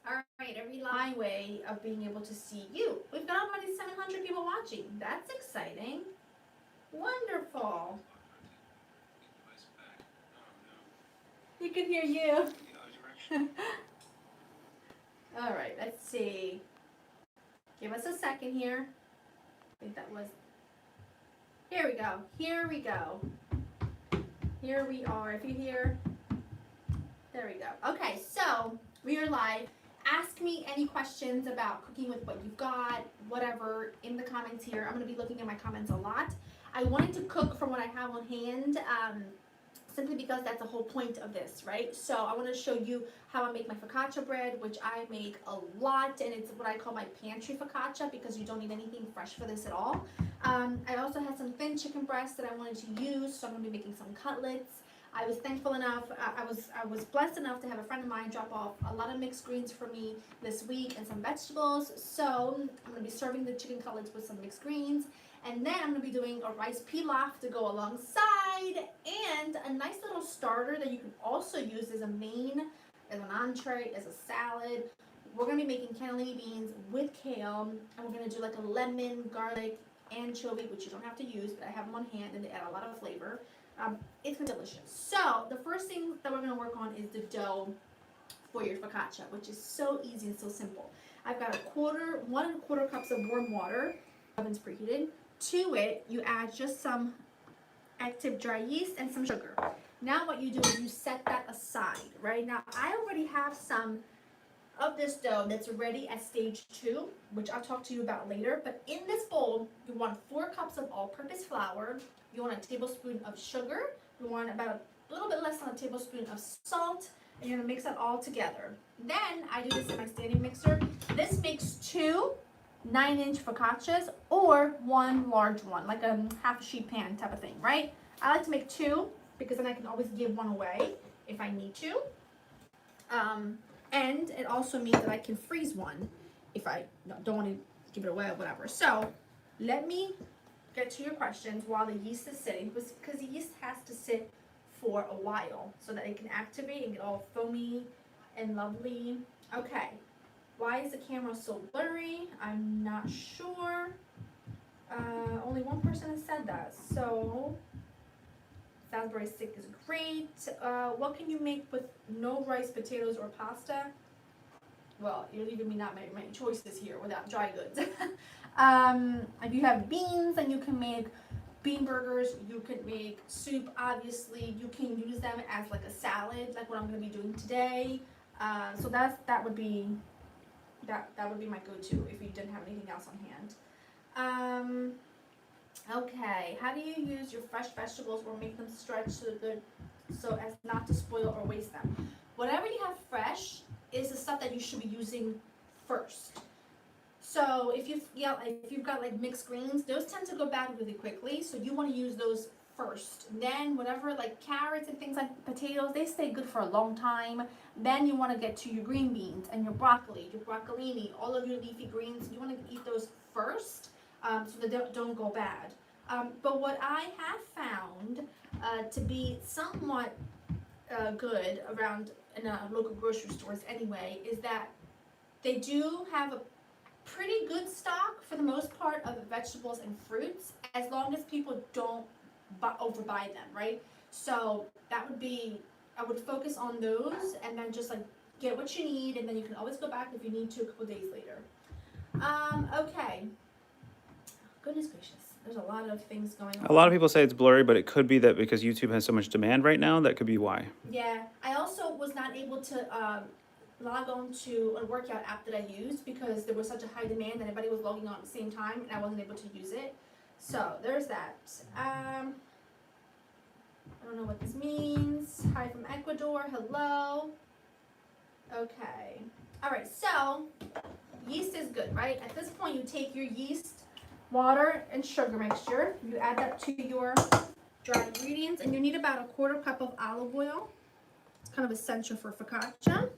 All right, my way of being able to see you. We've got already 700 people watching. That's exciting. Wonderful. You can hear you. All right, let's see. Give us a second here. I think that was. Here we go. Here we go. Here we are. If you hear. There we go. Okay, so we are live. Ask me any questions about cooking with what you've got, whatever, in the comments here. I'm going to be looking at my comments a lot. I wanted to cook from what I have on hand, simply because that's the whole point of this, right? So I want to show you how I make my focaccia bread, which I make a lot, and it's what I call my pantry focaccia because you don't need anything fresh for this at all. I also had some thin chicken breasts that I wanted to use, so I'm going to be making some cutlets. I was thankful enough, I was blessed enough to have a friend of mine drop off a lot of mixed greens for me this week and some vegetables. So I'm going to be serving the chicken cutlets with some mixed greens. And then I'm going to be doing a rice pilaf to go alongside, and a nice little starter that you can also use as a main, as an entree, as a salad. We're going to be making cannellini beans with kale, and we're going to do like a lemon, garlic, anchovy, which you don't have to use, but I have them on hand and they add a lot of flavor. It's delicious. So the first thing that we're going to work on is the dough for your focaccia, which is so easy and so simple. I've got 1¼ cups of warm water. Oven's preheated. To it, you add just some active dry yeast and some sugar. Now what you do is you set that aside, right? Now I already have some of this dough that's ready at stage 2, which I'll talk to you about later. But in this bowl, you want 4 cups of all-purpose flour. You want a tablespoon of sugar. You want about a little bit less than a tablespoon of salt. And you're gonna mix that all together. Then I do this in my standing mixer. This makes 2 9-inch focaccias or 1 large one, like a half a sheet pan type of thing, right? I like to make 2 because then I can always give 1 away if I need to. And it also means that I can freeze 1 if I don't want to give it away or whatever. So let me get to your questions while the yeast is sitting, because the yeast has to sit for a while so that it can activate and get all foamy and lovely. Okay. Why is the camera so blurry? I'm not sure. Only one person has said that. So, Salisbury steak is great. What can you make with no rice, potatoes, or pasta? Well, you're leaving me not many choices here without dry goods. If you have beans, then you can make bean burgers. You can make soup, obviously. You can use them as like a salad, like what I'm going to be doing today. So that would be my go-to if you didn't have anything else on hand. Okay, how do you use your fresh vegetables or make them stretch so as not to spoil or waste them? Whatever you have fresh is the stuff that you should be using first. So if you've got like mixed greens, those tend to go bad really quickly, so you want to use those first. Then whatever, like carrots and things like potatoes, they stay good for a long time. Then you want to get to your green beans and your broccoli, your broccolini, all of your leafy greens. You want to eat those first, so they don't go bad. But what I have found to be somewhat good around in local grocery stores anyway is that they do have a pretty good stock for the most part of vegetables and fruits, as long as people don't overbuy them, right? So that would be, I would focus on those and then just like get what you need, and then you can always go back if you need to a couple days later. Okay. Goodness gracious, there's a lot of things going on. A lot of people say it's blurry, but it could be that because YouTube has so much demand right now, that could be why. Yeah, I also was not able to log on to a workout app that I used because there was such a high demand that everybody was logging on at the same time and I wasn't able to use it. So there's that. I don't know what this means. Hi from Ecuador. Hello. Okay. All right. So yeast is good, right? At this point, you take your yeast, water, and sugar mixture. You add that to your dry ingredients, and you need about 1/4 cup of olive oil. It's kind of essential for focaccia.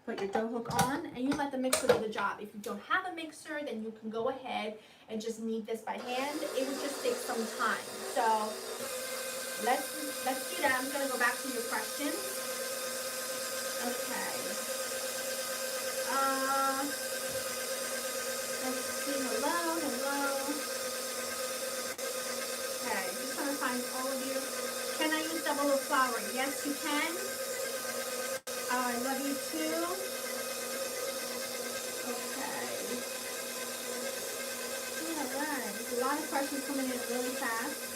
Put your dough hook on, and you let the mixer do the job. If you don't have a mixer, then you can go ahead and just knead this by hand. It would just take some time. So let's do that. I'm gonna go back to your questions. Okay. flour. Yes, you can. I love you too. Okay. All right. There's a lot of questions coming in really fast.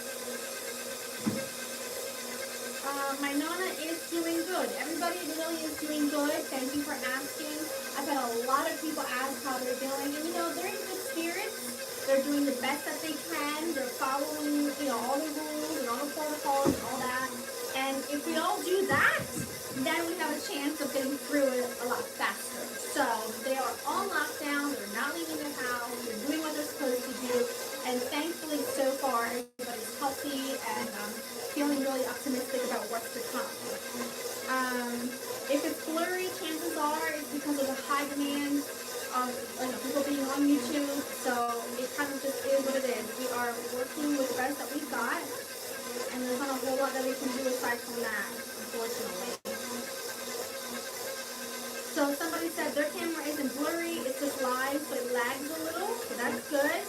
My Nona is doing good. Everybody really is doing good. Thank you for asking. I've had a lot of people ask how they're doing. And you know, they're in good spirits. They're doing the best that they can. They're following, you know, all the rules and all the protocols and all that. And if we all do that, then we have a chance of getting through it a lot faster. So they are on lockdown. They're not leaving their house. They're doing what they're supposed to do. And thankfully, so far, everybody's healthy and feeling really optimistic about what's to come. If it's blurry, chances are it's because of the high demand of people being on YouTube. So it kind of just is what it is. We are working with the best that we've got, and there's not a whole lot that we can do aside from that, unfortunately. So somebody said their camera isn't blurry, it's just live, so it lags a little, so that's good.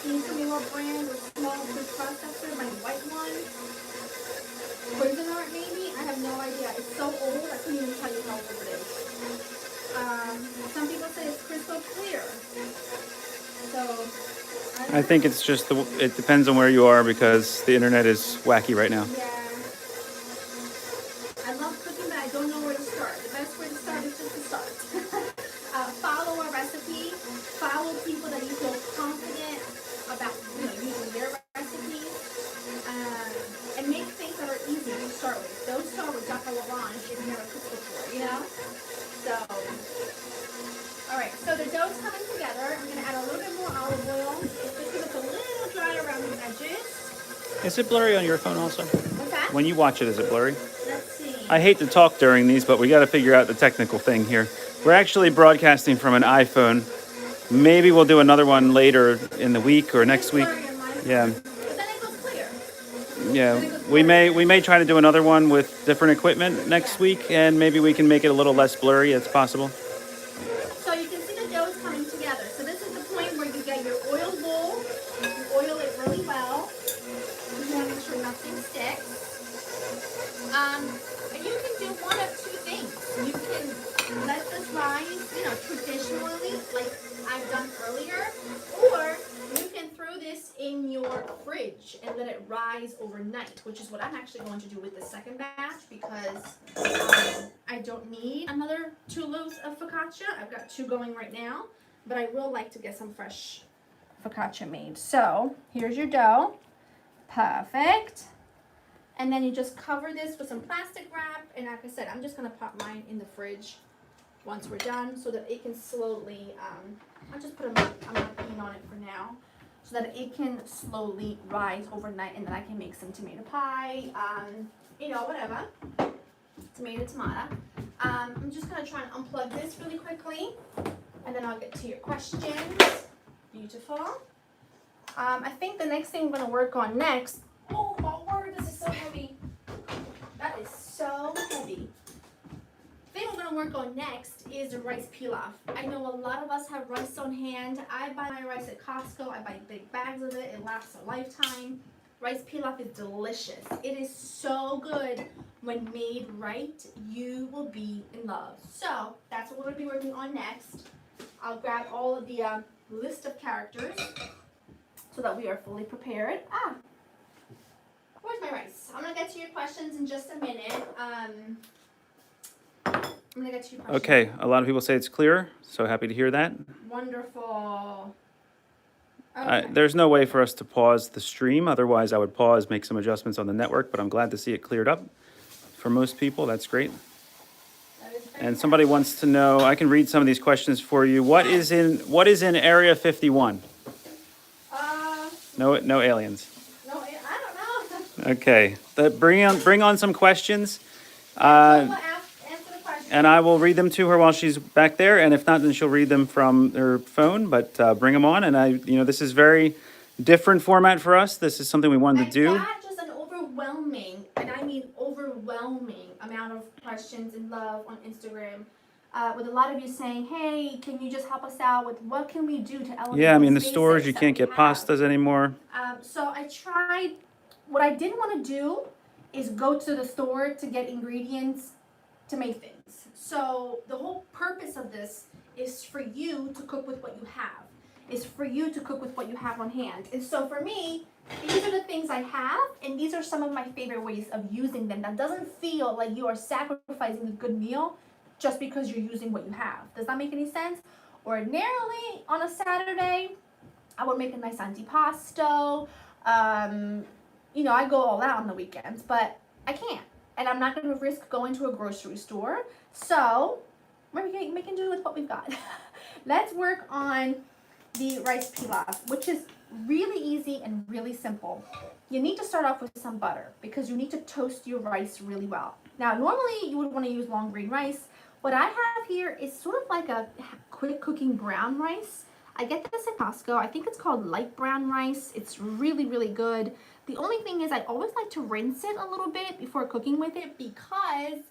Can you tell me what brand or small food processor? My white one? Poison Art maybe? I have no idea. It's so old, I couldn't even tell you how old it is. Some people say it's crystal clear. So, I think it's just it depends on where you are because the internet is wacky right now. Yeah. I love cooking, but I don't know where to start. The best way to start is just to start. Follow a recipe. Follow people that you feel confident about, you know, using their recipes. And make things that are easy to start with. Don't start with Jacques Orange if you've never cooked before, you know? So, alright, so the dough's coming together. I'm going to add a little bit more olive oil. Just because it's a little dry around the edges. Is it blurry on your phone also? What's that? When you watch it, is it blurry? Let's see. I hate to talk during these, but we got to figure out the technical thing here. We're actually broadcasting from an iPhone. Maybe we'll do another one later in the week or next week. Yeah. But then it goes clear. Yeah, we may try to do another one with different equipment next week, and maybe we can make it a little less blurry as possible. So you can see the dough is coming together. So this is the point where you get your oil bowl. You oil it really well. You want to make sure nothing sticks. And you can do one of two things. You can let this rise, you know, traditionally, like I've done earlier, or you can throw this in your fridge and let it rise overnight, which is what I'm actually going to do with the second batch because I don't need another 2 loaves of focaccia. I've got 2 going right now, but I will like to get some fresh focaccia made. So here's your dough. Perfect. And then you just cover this with some plastic wrap, and like I said, I'm just going to pop mine in the fridge once we're done so that it can slowly, I'll just put a marquee on it for now, so that it can slowly rise overnight, and then I can make some tomato pie, you know, whatever, tomato. I'm just going to try and unplug this really quickly, and then I'll get to your questions. Beautiful. I think the next thing we're going to work on next, oh my word, this is so heavy. That is so heavy. The thing we're going to work on next is the rice pilaf. I know a lot of us have rice on hand. I buy my rice at Costco. I buy big bags of it. It lasts a lifetime. Rice pilaf is delicious. It is so good when made right. You will be in love. So that's what we're going to be working on next. I'll grab all of the list of characters so that we are fully prepared. Where's my rice? I'm going to get to your questions in just a minute. I'm going to get to your questions. Okay, a lot of people say it's clear, so happy to hear that. Wonderful. Okay. There's no way for us to pause the stream, otherwise I would pause, make some adjustments on the network, but I'm glad to see it cleared up. For most people, that's great. That is And somebody wants to know, I can read some of these questions for you. What is in Area 51? No aliens. No, I don't know. Okay, bring on some questions. Answer the question. And I will read them to her while she's back there, and if not, then she'll read them from her phone, but bring them on. And this is very different format for us. This is something we wanted to do. And not just an overwhelming, and I mean overwhelming amount of questions and love on Instagram. With a lot of you saying, hey, can you just help us out with what can we do to elevate Yeah, I mean, the spaces stores, you that can't we get have? pastas anymore. So I tried, what I didn't want to do is go to the store to get ingredients to make things. So the whole purpose of this is for you to cook with what you have. Is for you to cook with what you have on hand. And so for me, these are the things I have, and these are some of my favorite ways of using them. That doesn't feel like you are sacrificing a good meal just because you're using what you have. Does that make any sense? Ordinarily, on a Saturday, I would make a nice antipasto. I go all out on the weekends, but I can't. And I'm not going to risk going to a grocery store. So we're making do with what we've got. Let's work on the rice pilaf, which is really easy and really simple. You need to start off with some butter because you need to toast your rice really well. Now, normally you would want to use long grain rice. What I have here is sort of like a quick cooking brown rice. I get this at Costco. I think it's called light brown rice. It's really, really good. The only thing is I always like to rinse it a little bit before cooking with it because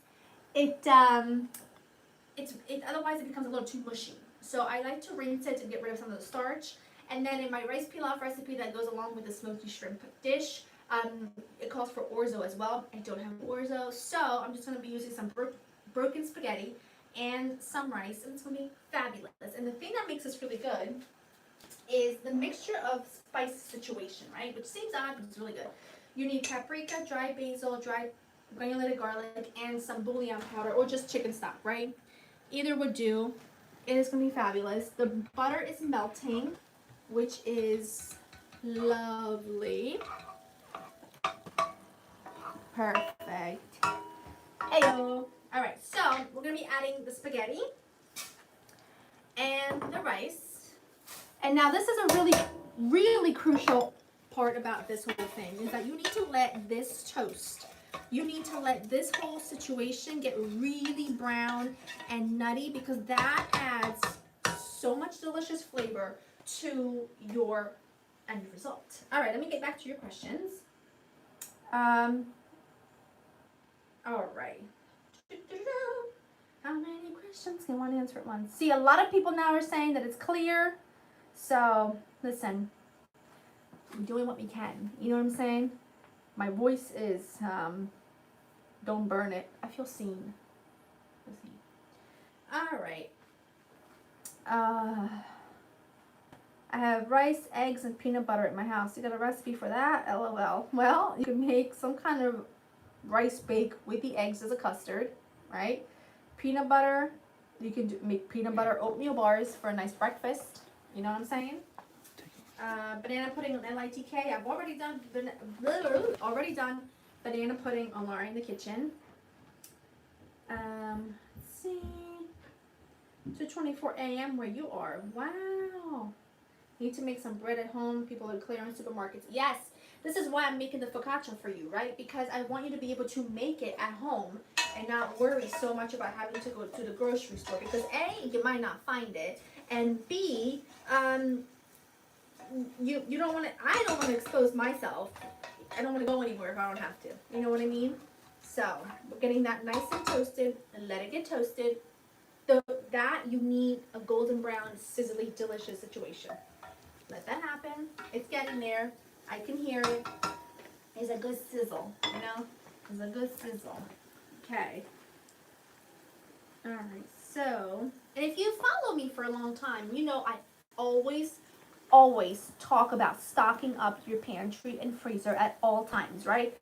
otherwise it becomes a little too mushy. So I like to rinse it to get rid of some of the starch. And then in my rice pilaf recipe that goes along with the smoky shrimp dish, it calls for orzo as well. I don't have orzo, so I'm just going to be using some broken spaghetti and some rice, and it's going to be fabulous. And the thing that makes this really good is the mixture of spice situation, right? Which seems odd, but it's really good. You need paprika, dry basil, dry granulated garlic, and some bouillon powder, or just chicken stock, right? Either would do. It is going to be fabulous. The butter is melting, which is lovely. Perfect. Heyo. All right, so we're going to be adding the spaghetti and the rice. And now this is a really, really crucial part about this whole thing is that you need to let this toast. You need to let this whole situation get really brown and nutty because that adds so much delicious flavor to your end result. All right, let me get back to your questions. All right. How many questions can one answer at once? See, a lot of people now are saying that it's clear. So, listen, we're doing what we can. You know what I'm saying? My voice is, don't burn it. I feel seen. All right. I have rice, eggs, and peanut butter at my house. You got a recipe for that? LOL. Well, you can make some kind of rice bake with the eggs as a custard, right? Peanut butter, you can make peanut butter oatmeal bars for a nice breakfast. You know what I'm saying? Banana pudding on LITK. I've already done banana pudding on Laura in the kitchen. Let's see. 2:24 a.m. where you are. Wow. Need to make some bread at home. People are clearing supermarkets. Yes, this is why I'm making the focaccia for you, right? Because I want you to be able to make it at home and not worry so much about having to go to the grocery store. Because A, you might not find it, and B, you don't want to. I don't want to expose myself. I don't want to go anywhere if I don't have to. You know what I mean? So we're getting that nice and toasted, and let it get toasted. That you need a golden brown, sizzly, delicious situation. Let that happen. It's getting there. I can hear it. It's a good sizzle, you know? It's a good sizzle. Okay. All right. So, and if you follow me for a long time, you know I always talk about stocking up your pantry and freezer at all times, right?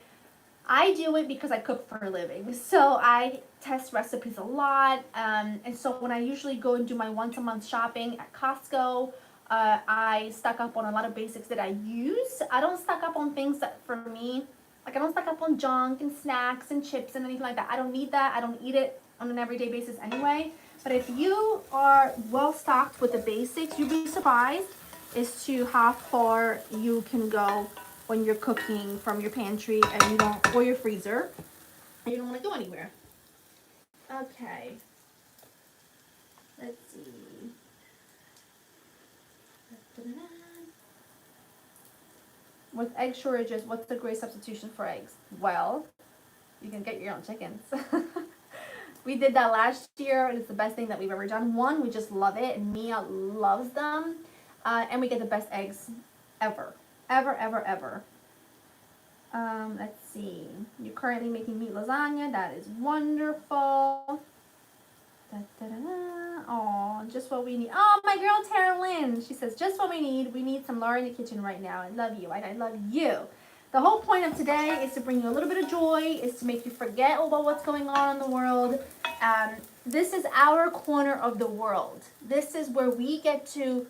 I do it because I cook for a living. So I test recipes a lot. And so when I usually go and do my once a month shopping at Costco, I stock up on a lot of basics that I use. I don't stock up on things that for me, like I don't stock up on junk and snacks and chips and anything like that. I don't need that. I don't eat it on an everyday basis anyway. But if you are well stocked with the basics, you'd be surprised as to how far you can go when you're cooking from your pantry and you don't, or your freezer, and you don't want to go anywhere. Okay. Let's see. With egg shortages, what's the great substitution for eggs? Well, you can get your own chickens. We did that last year, and it's the best thing that we've ever done. One, we just love it, and Mia loves them, and we get the best eggs ever. Ever. Let's see. You're currently making meat lasagna. That is wonderful. Da, da, da, da. Oh, just what we need. Oh, my girl Tara Lynn. She says, just what we need. We need some Laura in the kitchen right now. I love you. I love you. The whole point of today is to bring you a little bit of joy, is to make you forget about what's going on in the world. This is our corner of the world. This is where we get to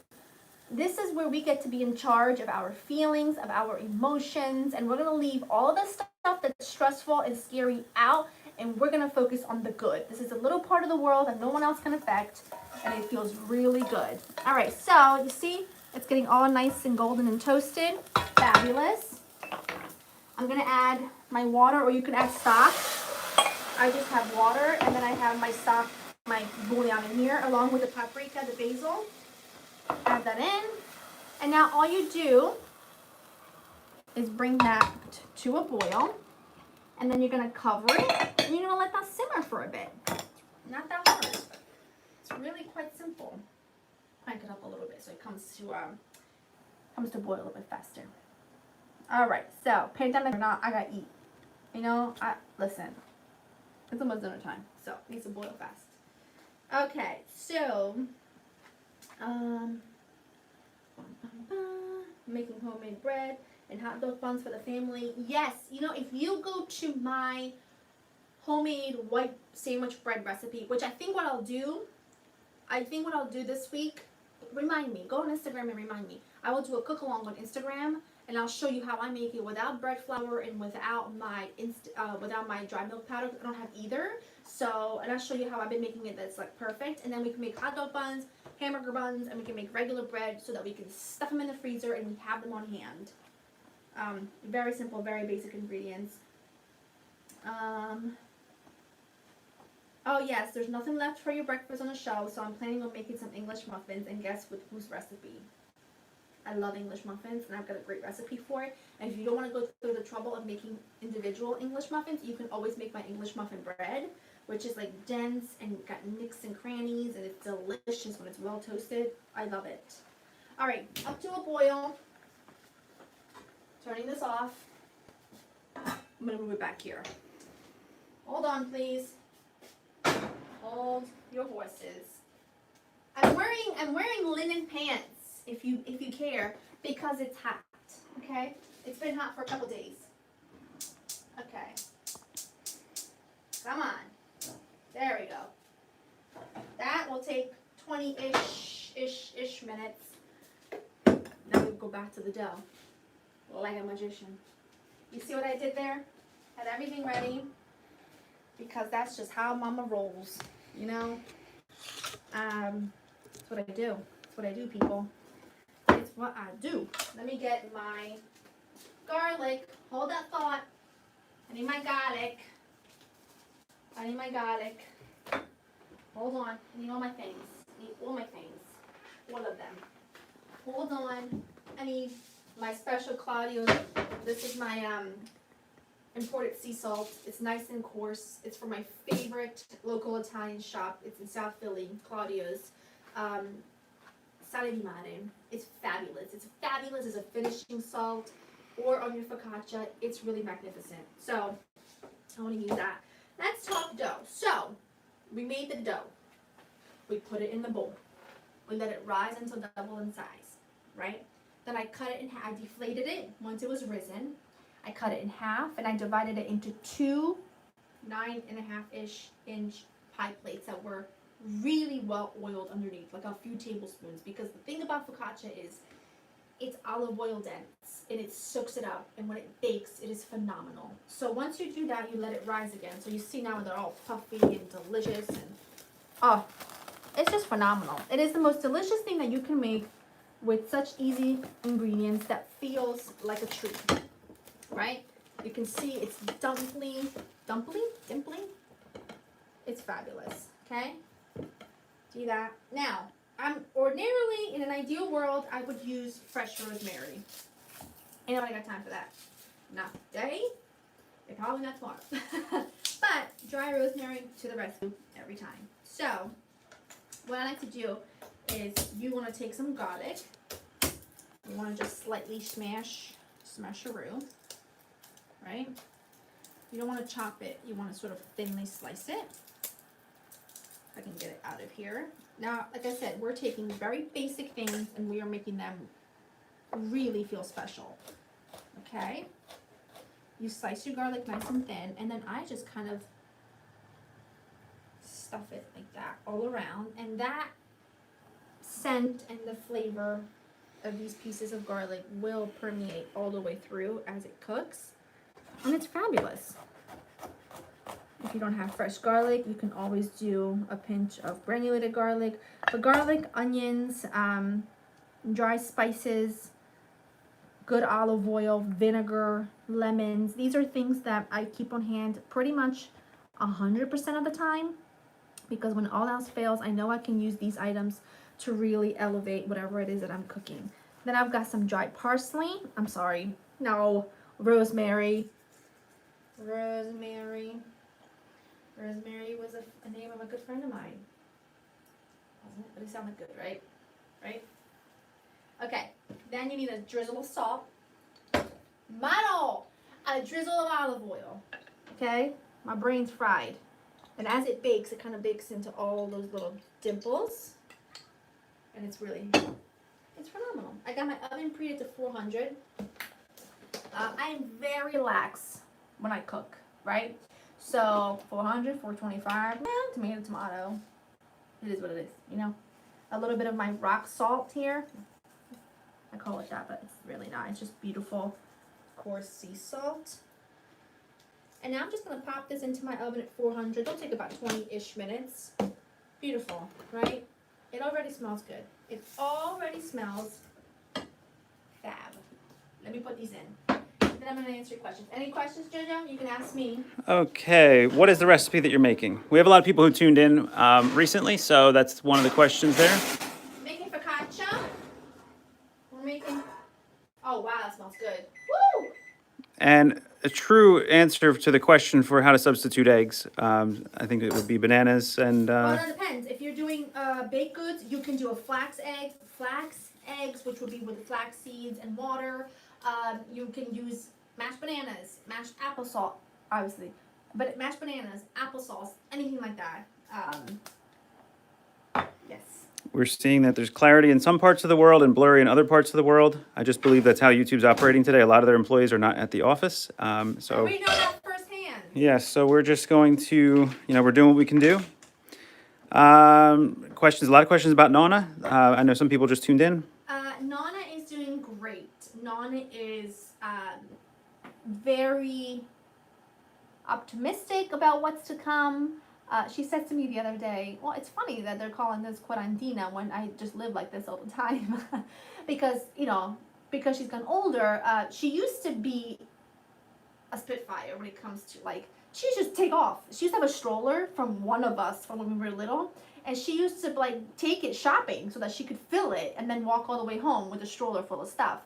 be in charge of our feelings, of our emotions, and we're going to leave all the stuff that's stressful and scary out, and we're going to focus on the good. This is a little part of the world that no one else can affect, and it feels really good. All right, so you see, it's getting all nice and golden and toasted. Fabulous. I'm going to add my water, or you can add stock. I just have water, and then I have my stock, my bouillon in here, along with the paprika, the basil. Add that in, and now all you do is bring that to a boil, and then you're going to cover it, and you're going to let that simmer for a bit. Not that hard. It's really quite simple. Crank it up a little bit so it comes to boil a little bit faster. All right, so pandemic or not, I gotta eat. You know, listen. It's almost dinner time, so it needs to boil fast. Okay, so making homemade bread and hot dog buns for the family. Yes, you know, if you go to my homemade white sandwich bread recipe, which I think what I'll do this week, remind me, go on Instagram and remind me. I will do a cook along on Instagram, and I'll show you how I make it without bread flour and without my dry milk powder. I don't have either. So, and I'll show you how I've been making it that's like perfect. And then we can make hot dog buns, hamburger buns, and we can make regular bread so that we can stuff them in the freezer and we have them on hand. Very simple, very basic ingredients. Oh yes, there's nothing left for your breakfast on the shelf, so I'm planning on making some English muffins, and guess with whose recipe? I love English muffins, and I've got a great recipe for it. And if you don't want to go through the trouble of making individual English muffins, you can always make my English muffin bread, which is like dense and got nicks and crannies, and it's delicious when it's well toasted. I love it. All right, up to a boil. Turning this off. I'm gonna move it back here. Hold on, please. Hold your horses. I'm wearing linen pants. If you care, because it's hot, okay? It's been hot for a couple days. Okay. Come on. There we go. That will take 20-ish minutes. Now we go back to the dough, like a magician. You see what I did there? Had everything ready, because that's just how Mama rolls, you know? That's what I do. That's what I do, people. It's what I do. Let me get my garlic. Hold that thought. I need my garlic. Hold on. I need all my things. All of them. Hold on. I need my special Claudio's. This is my imported sea salt. It's nice and coarse. It's from my favorite local Italian shop. It's in South Philly, Claudio's. Sale di mare. It's fabulous. It's fabulous as a finishing salt or on your focaccia. It's really magnificent. So I want to use that. Let's talk dough. So we made the dough. We put it in the bowl. We let it rise until double in size, right? Then I cut it in half. I deflated it once it was risen. I cut it in half and I divided it into two 9.5-ish inch pie plates that were really well oiled underneath, like a few tablespoons, because the thing about focaccia is it's olive oil dense and it soaks it up, and when it bakes it is phenomenal. So once you do that, you let it rise again. So you see now they're all puffy and delicious, and oh, it's just phenomenal. It is the most delicious thing that you can make with such easy ingredients that feels like a treat, right? You can see it's dimpling. It's fabulous, okay? See that? Now, I'm ordinarily, in an ideal world, I would use fresh rosemary. Ain't nobody got time for that. Not today, and probably not tomorrow. But dry rosemary to the rescue every time. So, what I like to do is you want to take some garlic. You want to just slightly smash a roux, right? You don't want to chop it. You want to sort of thinly slice it. I can get it out of here. Now, like I said, we're taking very basic things and we are making them really feel special. Okay? You slice your garlic nice and thin, and then I just kind of stuff it like that all around, and that scent and the flavor of these pieces of garlic will permeate all the way through as it cooks, and it's fabulous. If you don't have fresh garlic, you can always do a pinch of granulated garlic. But garlic, onions, dry spices, good olive oil, vinegar, lemons. These are things that I keep on hand pretty much 100% of the time, because when all else fails, I know I can use these items to really elevate whatever it is that I'm cooking. Then I've got some dried parsley. Rosemary. Rosemary was a name of a good friend of mine. Wasn't it? But it sounded good, right? Right? Okay, then you need a drizzle of salt. Mano! A drizzle of olive oil. Okay? My brain's fried. And as it bakes, it kind of bakes into all those little dimples. And it's phenomenal. I got my oven preheated to 400. I am very lax when I cook, right? So 400, 425, tomato. It is what it is, you know? A little bit of my rock salt here. I call it that, but it's really not. It's just beautiful, coarse sea salt. And now I'm just going to pop this into my oven at 400. It'll take about 20-ish minutes. Beautiful, right? It already smells good. It already smells fab. Let me put these in. Then I'm going to answer your questions. Any questions, Jojo? You can ask me. Okay, what is the recipe that you're making? We have a lot of people who tuned in recently, so that's one of the questions there. Making focaccia. We're making... Oh, wow, that smells good. Woo! And a true answer to the question for how to substitute eggs, I think it would be bananas and... Well, it depends. If you're doing baked goods, you can do a flax eggs, which would be with flax seeds and water. You can use mashed bananas, mashed applesauce, obviously, but mashed bananas, applesauce, anything like that. Yes. We're seeing that there's clarity in some parts of the world and blurry in other parts of the world. I just believe that's how YouTube's operating today. A lot of their employees are not at the office. So we know that firsthand. Yeah, so we're just going to, we're doing what we can do. A lot of questions about Nona. I know some people just tuned in. Nana is doing great. Nana is very optimistic about what's to come. She said to me the other day, well, it's funny that they're calling this quarantena when I just live like this all the time. because she's gotten older, she used to be a spitfire when it comes to, like, she used to just take off. She used to have a stroller from one of us from when we were little, and she used to, like, take it shopping so that she could fill it and then walk all the way home with a stroller full of stuff.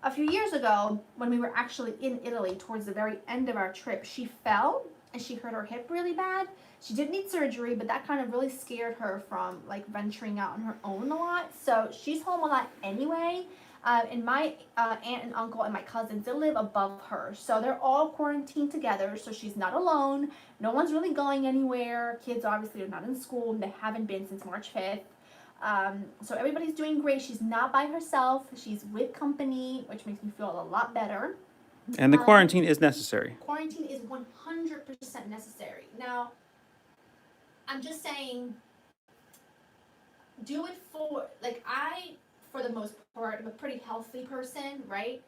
A few years ago, when we were actually in Italy towards the very end of our trip, she fell and she hurt her hip really bad. She did need surgery, but that kind of really scared her from, like, venturing out on her own a lot. So she's home a lot anyway. And my aunt and uncle and my cousins, they live above her. So they're all quarantined together, so she's not alone. No one's really going anywhere. Kids obviously are not in school, and they haven't been since March 5th. So everybody's doing great. She's not by herself. She's with company, which makes me feel a lot better. And the quarantine is necessary. Quarantine is 100% necessary. Now, I'm just saying, do it for, like, for the most part, I'm a pretty healthy person, right?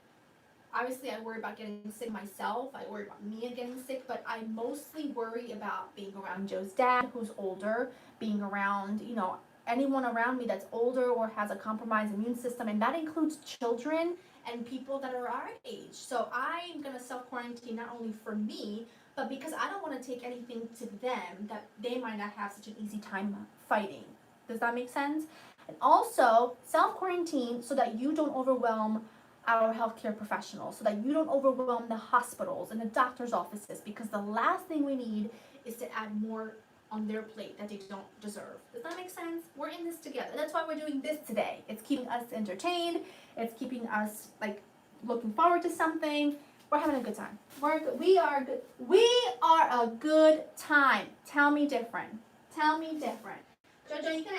Obviously, I worry about getting sick myself. I worry about me getting sick, but I mostly worry about being around Joe's dad, who's older, being around, anyone around me that's older or has a compromised immune system, and that includes children and people that are our age. So I'm going to self-quarantine not only for me, but because I don't want to take anything to them that they might not have such an easy time fighting. Does that make sense? And also, self-quarantine so that you don't overwhelm our healthcare professionals, so that you don't overwhelm the hospitals and the doctor's offices, because the last thing we need is to add more on their plate that they don't deserve. Does that make sense? We're in this together. That's why we're doing this today. It's keeping us entertained. It's keeping us, like, looking forward to something. We're having a good time. We are good. We are a good time. Tell me different. Tell me different. Jojo, you can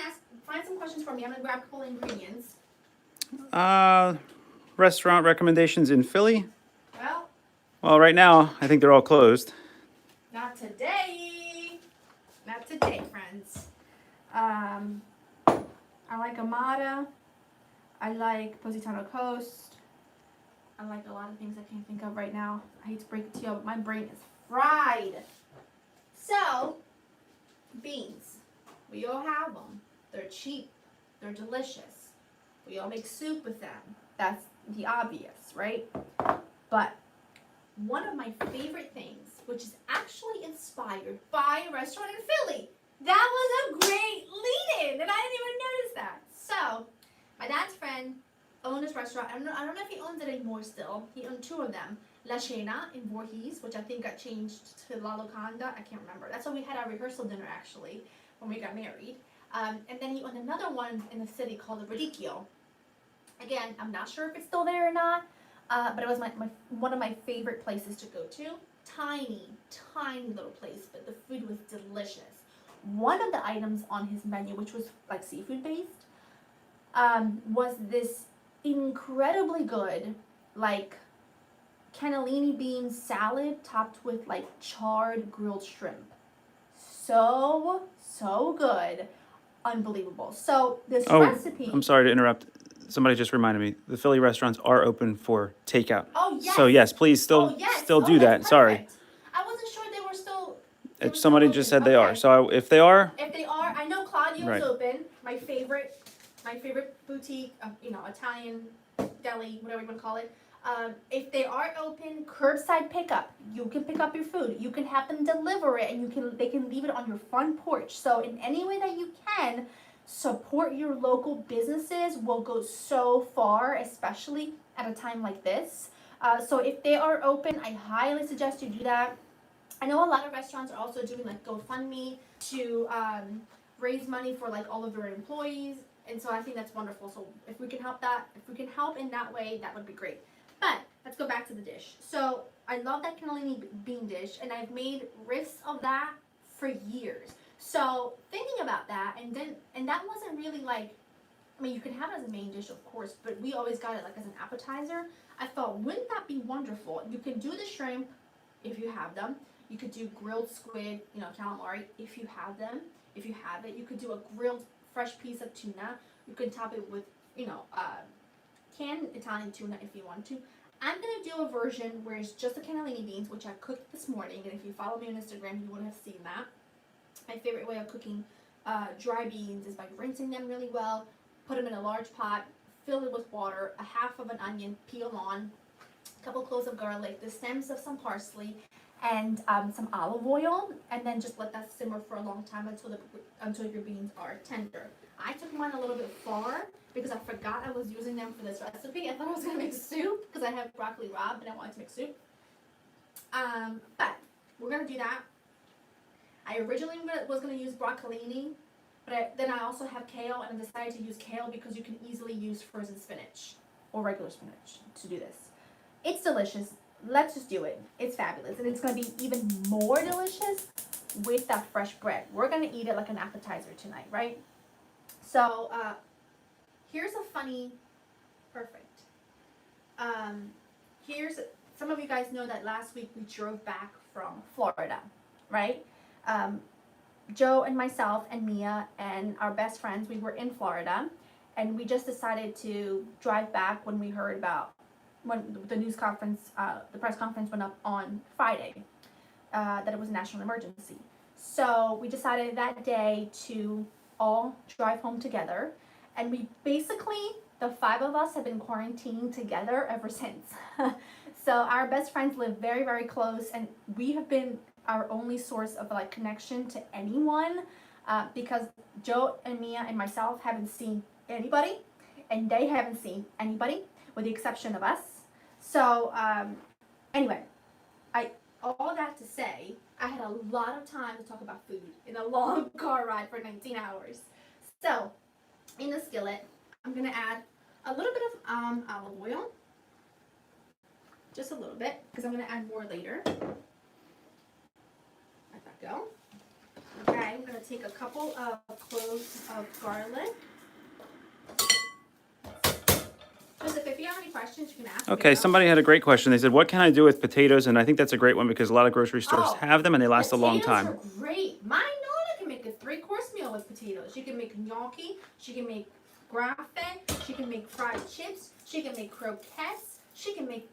find some questions for me. I'm gonna grab a couple of ingredients. Restaurant recommendations in Philly? Well, Well, right now, I think they're all closed. not today. Not today, friends. I like Amada. I like Positano Coast. I like a lot of things I can't think of right now. I hate to break it to you, but my brain is fried. So, beans. We all have them. They're cheap. They're delicious. We all make soup with them. That's the obvious, right? But one of my favorite things, which is actually inspired by a restaurant in Philly. That was a great lead-in, and I didn't even notice that. So, my dad's friend owned this restaurant. I don't know if he owns it anymore still. He owned two of them. La Cena in Voorhees, which I think got changed to La Locanda. I can't remember. That's when we had our rehearsal dinner, actually, when we got married. And then he owned another one in the city called the Radicchio. Again, I'm not sure if it's still there or not, but it was one of my favorite places to go to. Tiny little place, but the food was delicious. One of the items on his menu, which was like seafood based, was this incredibly good, like cannellini bean salad topped with like charred grilled shrimp. So good, unbelievable. So this recipe. I'm sorry to interrupt. Somebody just reminded me. The Philly restaurants are open for takeout. Oh yes. So yes, please still do that. Perfect. Sorry. I wasn't sure they were still. Somebody just said they are. So if they are. If they are, I know Claudio's Right. open. My favorite boutique, Italian deli, whatever you want to call it. If they are open, curbside pickup. You can pick up your food. You can have them deliver it, and they can leave it on your front porch. So in any way that you can, support your local businesses will go so far, especially at a time like this. So if they are open, I highly suggest you do that. I know a lot of restaurants are also doing like GoFundMe to raise money for like all of their employees, and so I think that's wonderful. So if we can help in that way, that would be great. But let's go back to the dish. So I love that cannellini bean dish, and I've made riffs of that for years. So thinking about that, and that wasn't really like, I mean, you can have it as a main dish, of course, but we always got it like as an appetizer. I thought, wouldn't that be wonderful? You can do the shrimp if you have them. You could do grilled squid, calamari if you have them. If you have it, you could do a grilled fresh piece of tuna. You could top it with, canned Italian tuna if you want to. I'm going to do a version where it's just the cannellini beans, which I cooked this morning, and if you follow me on Instagram, you would have seen that. My favorite way of cooking dry beans is by rinsing them really well, put them in a large pot, fill it with water, a half of an onion, peel on, a couple cloves of garlic, the stems of some parsley, and some olive oil, and then just let that simmer for a long time until your beans are tender. I took mine a little bit far because I forgot I was using them for this recipe. I thought I was going to make soup because I have broccoli rabe and I wanted to make soup. But we're going to do that. I originally was going to use broccolini, but then I also have kale, and I decided to use kale because you can easily use frozen spinach or regular spinach to do this. It's delicious. Let's just do it. It's fabulous, and it's going to be even more delicious with that fresh bread. We're going to eat it like an appetizer tonight, right? So here's a funny, perfect. Here's, some of you guys know that last week we drove back from Florida, right? Joe and myself and Mia and our best friends, we were in Florida, and we just decided to drive back when we heard about when the news conference, the press conference went up on Friday, that it was a national emergency. So we decided that day to all drive home together, and we basically, the 5 of us have been quarantining together ever since. So our best friends live very, very close, and we have been our only source of like connection to anyone, because Joe and Mia and myself haven't seen anybody, and they haven't seen anybody with the exception of us. So anyway, all that to say, I had a lot of time to talk about food in a long car ride for 19 hours. So in the skillet, I'm gonna add a little bit of olive oil. just a little bit, because I'm going to add more later. Let that go. Okay, I'm going to take a couple of cloves of garlic. Joseph, if you have any questions, you can ask me. Okay, somebody had a great question. They said, what can I do with potatoes? And I think that's a great one because a lot of grocery stores have them and they last a long time. Potatoes are great. My Nona can make a 3-course meal with potatoes. She can make gnocchi. She can make gratin. She can make fried chips. She can make croquettes. She can make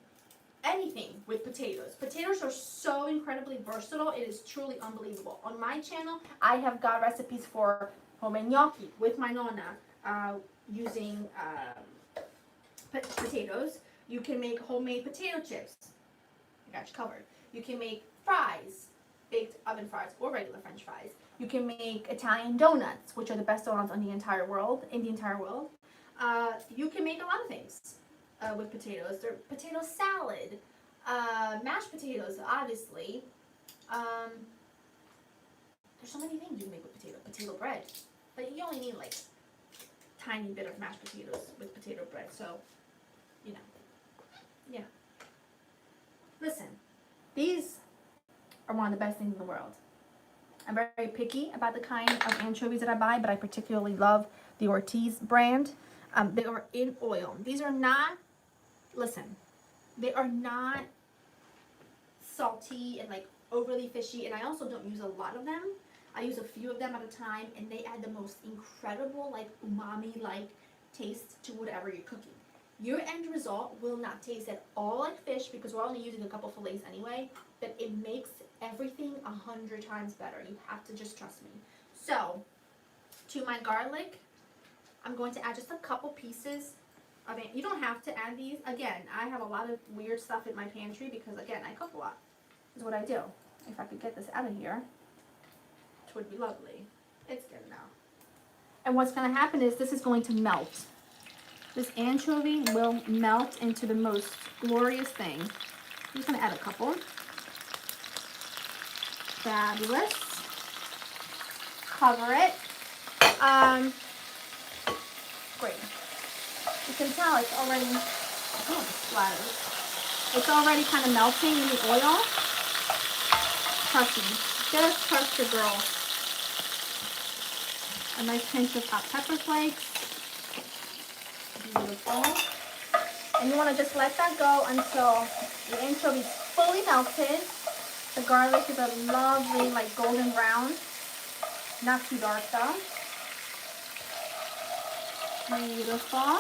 anything with potatoes. Potatoes are so incredibly versatile. It is truly unbelievable. On my channel, I have got recipes for homemade gnocchi with my Nonna using potatoes. You can make homemade potato chips. I got you covered. You can make fries, baked oven fries or regular French fries. You can make Italian donuts, which are the best donuts in the entire world. You can make a lot of things with potatoes. There's potato salad, mashed potatoes, obviously. There's so many things you can make with potato bread, but you only need like a tiny bit of mashed potatoes with potato bread. So, you know. Listen, these are one of the best things in the world. I'm very picky about the kind of anchovies that I buy, but I particularly love the Ortiz brand. They are in oil. These are not, listen, they are not salty and like overly fishy, and I also don't use a lot of them. I use a few of them at a time, and they add the most incredible like umami-like taste to whatever you're cooking. Your end result will not taste at all like fish because we're only using a couple fillets anyway, but it makes everything 100 times better. You have to just trust me. So, to my garlic, I'm going to add just a couple pieces of it. You don't have to add these. Again, I have a lot of weird stuff in my pantry because, again, I cook a lot. This is what I do. If I could get this out of here, which would be lovely. It's good now. And what's going to happen is this is going to melt. This anchovy will melt into the most glorious thing. I'm just going to add a couple. Fabulous. Cover it. Great. You can tell it's already, oh, it splatters. It's already kind of melting in the oil. Trust me. Just trust your girl. A nice pinch of hot pepper flakes. Beautiful. And you want to just let that go until the anchovy is fully melted. The garlic is a lovely, like golden brown. Not too dark though. Beautiful.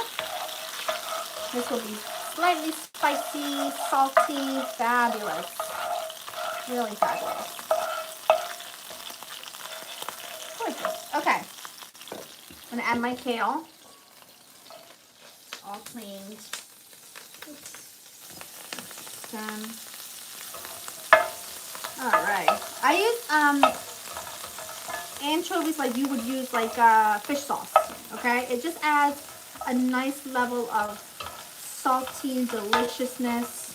This will be slightly spicy, salty, fabulous. Really fabulous. Gorgeous. Okay. I'm going to add my kale. All cleaned. Oops. Done. Alright. I use anchovies like you would use like fish sauce. Okay? It just adds a nice level of salty deliciousness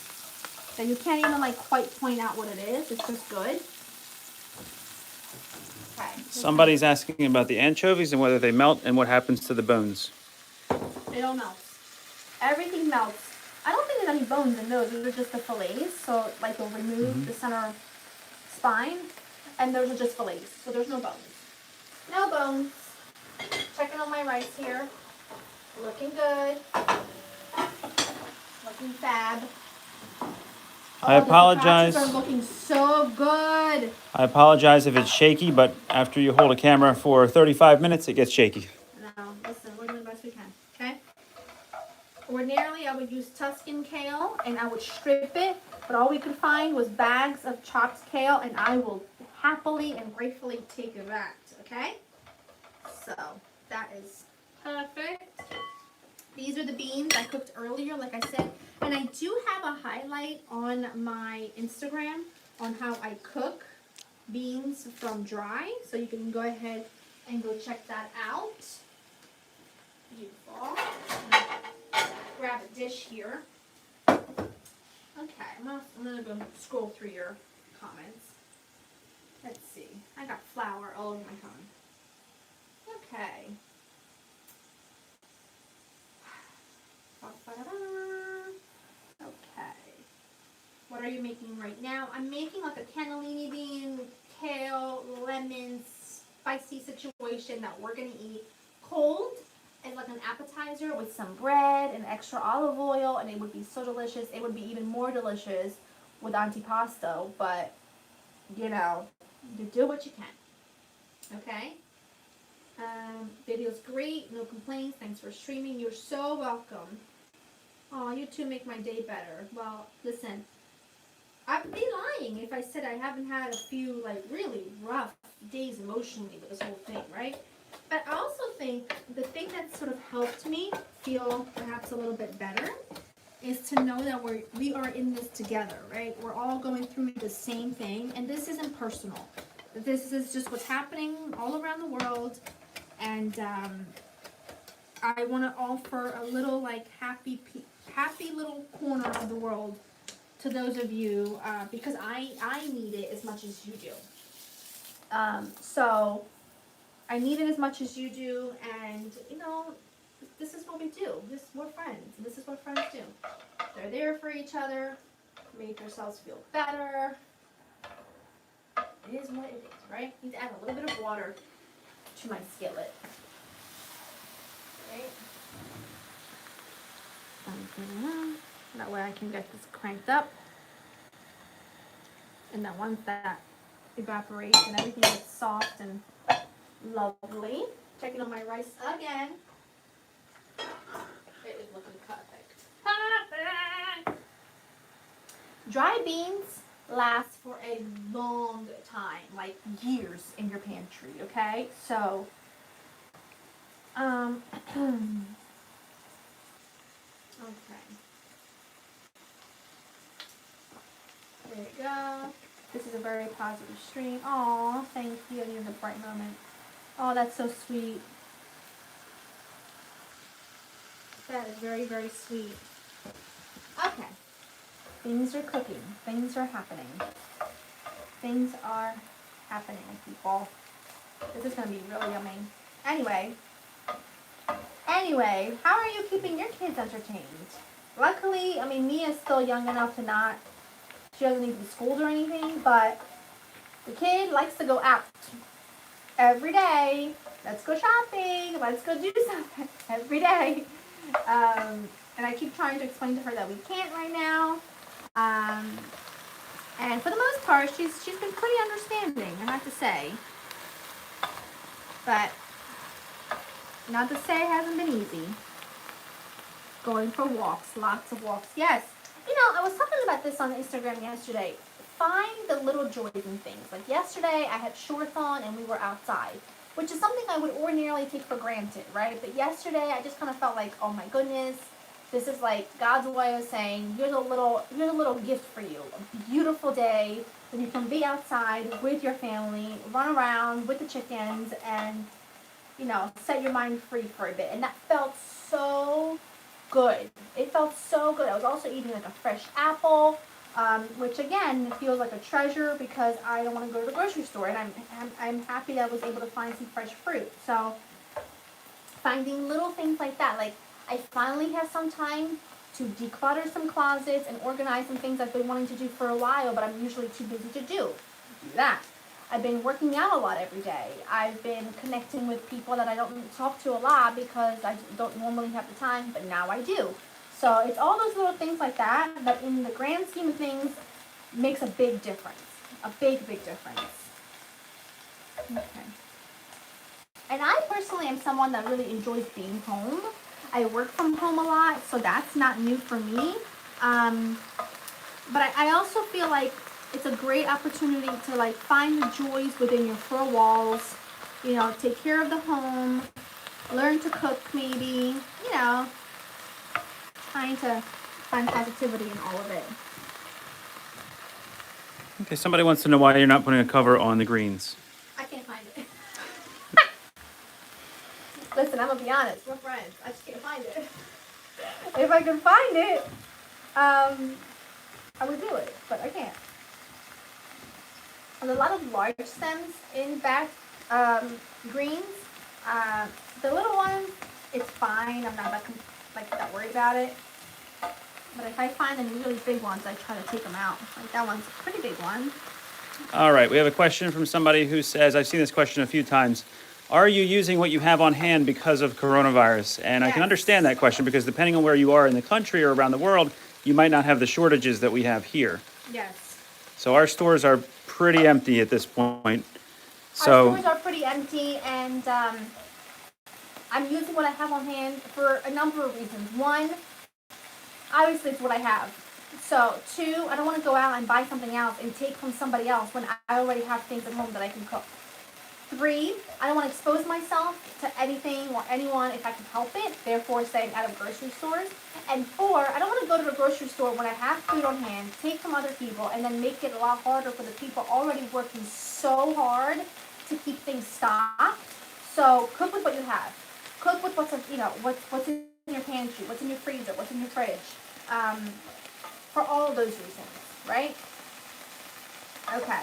that you can't even like quite point out what it is. It's just good. Okay. Somebody's asking about the anchovies and whether they melt and what happens to the bones. They don't melt. Everything melts. I don't think there's any bones in those. Those are just the fillets. So like you'll remove the center spine, and those are just fillets. So there's no bones. No bones. Checking on my rice here. Looking good. Looking fab. I apologize. The focaccias are looking so good. I apologize if it's shaky, but after you hold a camera for 35 minutes, it gets shaky. No, listen, we're doing the best we can, okay? Ordinarily, I would use Tuscan kale, and I would strip it, but all we could find was bags of chopped kale, and I will happily and gratefully take that, okay? So, that is perfect. These are the beans I cooked earlier, like I said, and I do have a highlight on my Instagram on how I cook beans from dry, so you can go ahead and go check that out. Beautiful. Grab a dish here. Okay, I'm gonna go scroll through your comments. Let's see. I got flour all over my phone. Okay. Okay. are you making right now? I'm making like a cannellini bean, kale, lemon, spicy situation that we're gonna eat cold as like an appetizer with some bread and extra olive oil, and it would be so delicious. It would be even more delicious with antipasto, but you know, you do what you can. Okay? Video's great, no complaints. Thanks for streaming. You're so welcome. Oh, you two make my day better. Well, listen, I'd be lying if I said I haven't had a few like really rough days emotionally with this whole thing, right? But I also think the thing that sort of helped me feel perhaps a little bit better is to know that we are in this together, right? We're all going through the same thing, and this isn't personal. This is just what's happening all around the world, and I want to offer a little like happy little corner of the world to those of you because I need it as much as you do. So I need it as much as you do, and you know, this is what we do. We're friends. This is what friends do. They're there for each other. Make yourselves feel better. It is what it is, right? Need to add a little bit of water to my skillet. Right? That way I can get this cranked up. And then once that evaporates and everything gets soft and lovely, checking on my rice again. It is looking perfect. Perfect! Dry beans last for a long time, like years in your pantry, okay? So, okay. There you go. This is a very positive stream. Aw, thank you. You're the bright moment. Oh, that's so sweet. That is very, very sweet. Okay. Things are cooking. Things are happening. Things are happening, people. This is going to be really yummy. Anyway, how are you keeping your kids entertained? Luckily, I mean, Mia's still young enough to not, she doesn't need to be schooled or anything, but the kid likes to go out every day. Let's go shopping. Let's go do something every day. And I keep trying to explain to her that we can't right now. And for the most part, she's been pretty understanding, I have to say. But not to say it hasn't been easy. Going for walks, lots of walks. Yes. You know, I was talking about this on Instagram yesterday. Find the little joys in things. Like yesterday, I had shorts on and we were outside, which is something I would ordinarily take for granted, right? But yesterday, I just kind of felt like, oh my goodness, this is like God's way of saying, here's a little gift for you. A beautiful day when you can be outside with your family, run around with the chickens, and, you know, set your mind free for a bit. And that felt so good. It felt so good. I was also eating like a fresh apple, which again feels like a treasure because I don't want to go to the grocery store, and I'm happy that I was able to find some fresh fruit. So finding little things like that, like I finally have some time to declutter some closets and organize some things I've been wanting to do for a while, but I'm usually too busy to do that. I've been working out a lot every day. I've been connecting with people that I don't talk to a lot because I don't normally have the time, but now I do. So it's all those little things like that, but in the grand scheme of things, makes a big difference. A big, big difference. Okay. And I personally am someone that really enjoys being home. I work from home a lot, so that's not new for me. But I also feel like it's a great opportunity to like find the joys within your four walls, you know, take care of the home, learn to cook maybe, you know, trying to find positivity in all of it. Okay, somebody wants to know why you're not putting a cover on the greens. I can't find it. Listen, I'm gonna be honest, we're friends. I just can't find it. If I could find it, I would do it, but I can't. There's a lot of large stems in back greens. The little ones, it's fine. I'm not that worried about it. But if I find any really big ones, I try to take them out. Like that one's a pretty big one. All right, we have a question from somebody who says, I've seen this question a few times. Are you using what you have on hand because of coronavirus? And I can Yes. understand that question because depending on where you are in the country or around the world, you might not have the shortages that we have here. Yes. So our stores are pretty empty at this point. Our So stores are pretty empty, and I'm using what I have on hand for a number of reasons. One, obviously it's what I have. So two, I don't want to go out and buy something else and take from somebody else when I already have things at home that I can cook. Three, I don't want to expose myself to anything or anyone if I can help it, therefore staying out of grocery stores. And four, I don't want to go to the grocery store when I have food on hand, take from other people, and then make it a lot harder for the people already working so hard to keep things stocked. So cook with what you have. Cook with what's what's in your pantry, what's in your freezer, what's in your fridge. For all of those reasons, right? Okay.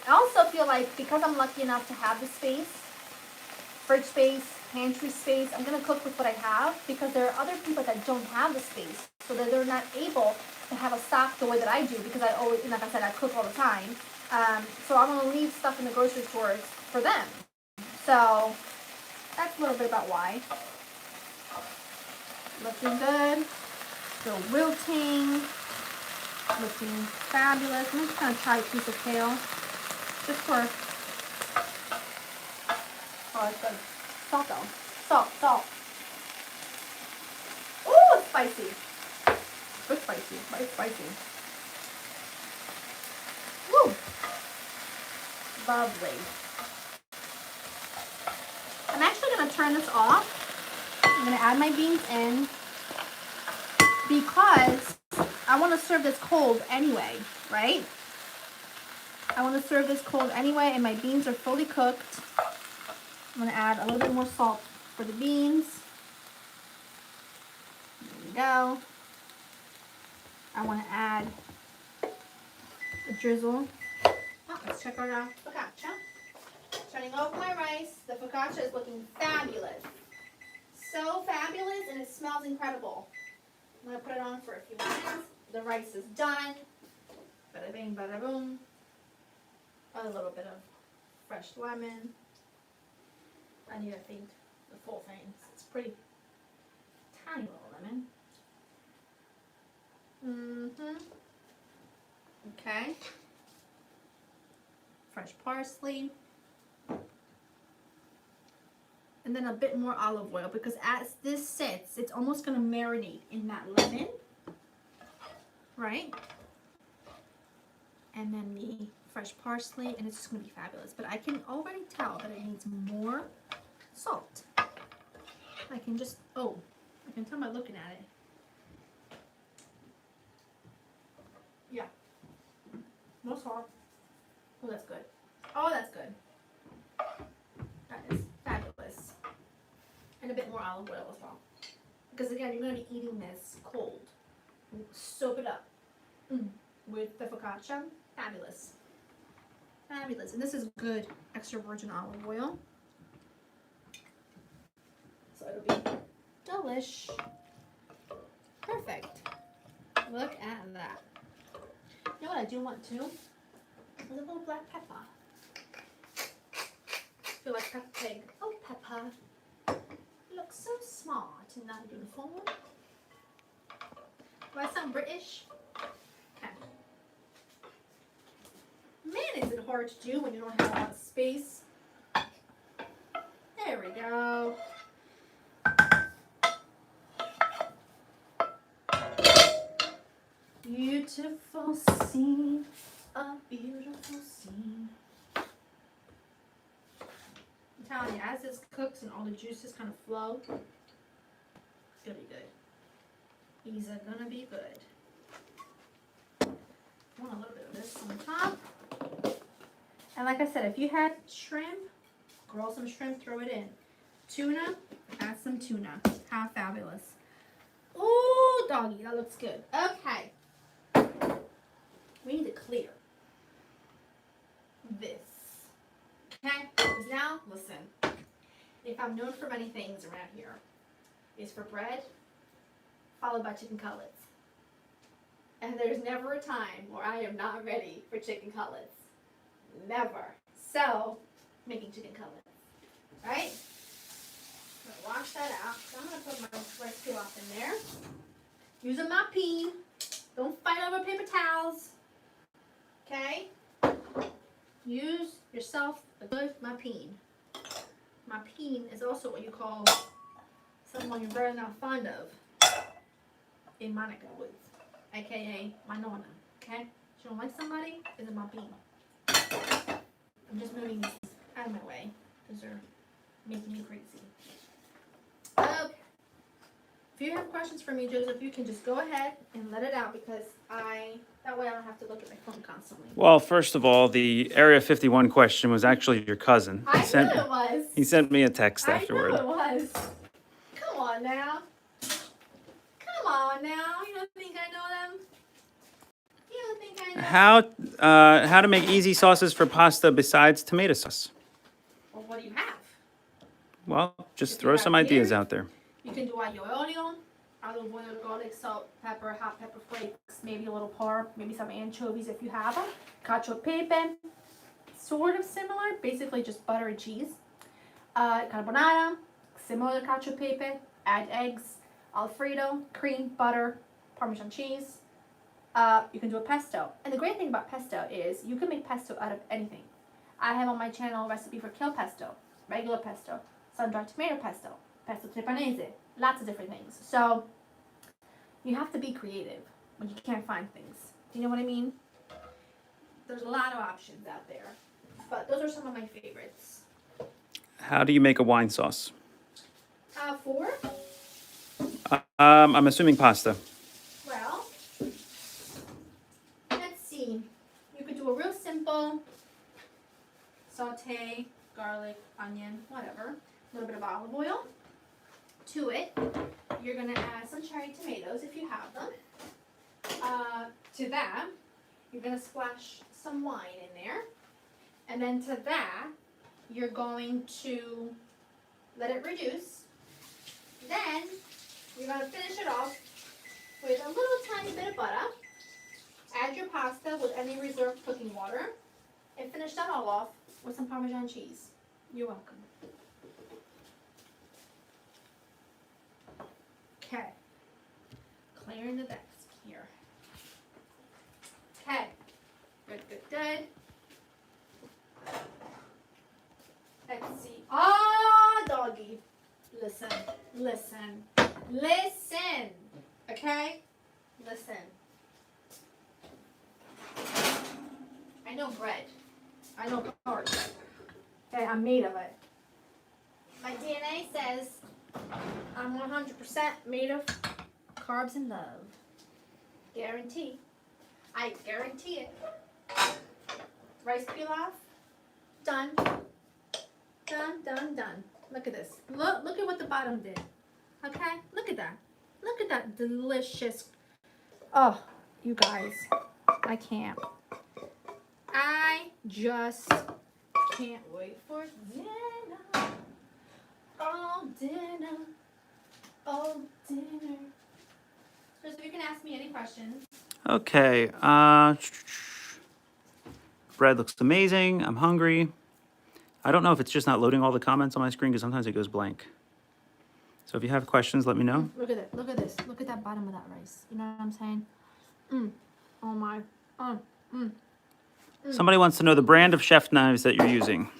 I also feel like because I'm lucky enough to have the space, fridge space, pantry space, I'm going to cook with what I have because there are other people that don't have the space, so that they're not able to have a stock the way that I do because I always, like I said, I cook all the time. So I'm going to leave stuff in the grocery stores for them. So that's a little bit about why. Looking good. Still wilting. Looking fabulous. I'm just going to try a piece of kale. Just for, oh, it's good. Salt though. Salt. Ooh, it's spicy. Good spicy. It's spicy. Woo. Lovely. I'm actually going to turn this off. I'm going to add my beans in because I want to serve this cold anyway, right? I want to serve this cold anyway, and my beans are fully cooked. I'm going to add a little bit more salt for the beans. There we go. I want to add a drizzle. Oh, let's check out our focaccia. Turning over my rice. The focaccia is looking fabulous. So fabulous, and it smells incredible. I'm going to put it on for a few minutes. The rice is done. Bada bing, bada boom. A little bit of fresh lemon. I need, I think, the full thing. It's pretty tiny little lemon. Okay. Fresh parsley. And then a bit more olive oil because as this sits, it's almost going to marinate in that lemon. Right? And then the fresh parsley, and it's just going to be fabulous. But I can already tell that it needs more salt. I can just, I can tell by looking at it. Yeah. More salt. Oh, that's good. Oh, that's good. That is fabulous. And a bit more olive oil as well. Because again, you're going to be eating this cold. Soak it up with the focaccia. Fabulous. Fabulous. And this is good extra virgin olive oil. So it'll be delish. Perfect. Look at that. You know what I do want too? Is a little black pepper. I feel like Peppa Pig. Oh, Peppa. You look so smart in that uniform. Do I sound British? Okay. Man, is it hard to do when you don't have a lot of space. There we go. Beautiful scene, a beautiful scene. I'm telling you, as this cooks and all the juices kind of flow, it's gonna be good. These are gonna be good. I want a little bit of this on top. And like I said, if you had shrimp, grill some shrimp, throw it in. Tuna, add some tuna. How fabulous. Ooh, doggy, that looks good. Okay. We need to clear this. Okay? Because now, listen. If I'm known for many things around here, it's for bread, followed by chicken cutlets. And there's never a time where I am not ready for chicken cutlets. Never. So, making chicken cutlets. Right? I'm gonna wash that out. So I'm gonna put my rice pilaf in there. Use a mop-peen. Don't fight over paper towels. Okay? Use yourself a good mop-peen. Mop-peen is also what you call someone you're very not fond of in Monica Woods, aka my nonna. Okay? She don't like somebody, is a mop-peen. I'm just moving these out of my way because they're making me crazy. Okay. If you have questions for me, Joseph, you can just go ahead and let it out because that way I don't have to look at my phone constantly. Well, first of all, the Area 51 question was actually your cousin. I knew it was. He sent me a text I afterward. knew it was. Come on now. Come on now. You don't think I know them? You don't think I know? How to make easy sauces for pasta besides tomato sauce? Well, what do you have? Well, just If throw you some have ideas beer, out there. You can do aglio olio, olive oil, garlic, salt, pepper, hot pepper flakes, maybe a little pork, maybe some anchovies if you have them. Cacio e pepe, sort of similar, basically just butter and cheese. Carbonara, similar to cacio e pepe, add eggs, Alfredo, cream, butter, Parmesan cheese. You can do a pesto. And the great thing about pesto is you can make pesto out of anything. I have on my channel a recipe for kale pesto, regular pesto, sun-dried tomato pesto, pesto trepanese, lots of different things. So you have to be creative when you can't find things. Do you know what I mean? There's a lot of options out there, but those are some of my favorites. How do you make a wine sauce? For? I'm assuming pasta. Well, let's see. You could do a real simple saute, garlic, onion, whatever. A little bit of olive oil. To it, you're going to add some cherry tomatoes if you have them. To that, you're going to splash some wine in there. And then to that, you're going to let it reduce. Then, you're going to finish it off with a little tiny bit of butter. Add your pasta with any reserved cooking water. And finish that all off with some Parmesan cheese. You're welcome. Okay. Clearing the desk here. Okay. Good, good, good. Let's see. Ah, doggy. Listen, listen, listen. Okay? Listen. I know bread. I know carbs. Okay, I'm made of it. My DNA says I'm 100% made of carbs and love. Guarantee. I guarantee it. Rice pilaf. Done. Done, done, done. Look at this. Look at what the bottom did. Okay? Look at that. Look at that delicious. Oh, you guys. I can't. I just can't wait for dinner. Oh, dinner. Oh, dinner. So you can ask me any questions. Okay. Bread looks amazing. I'm hungry. I don't know if it's just not loading all the comments on my screen because sometimes it goes blank. So if you have questions, let me know. Look at it. Look at this. Look at that bottom of that rice. You know what I'm saying? Oh my. Somebody wants to know the brand of chef knives that you're using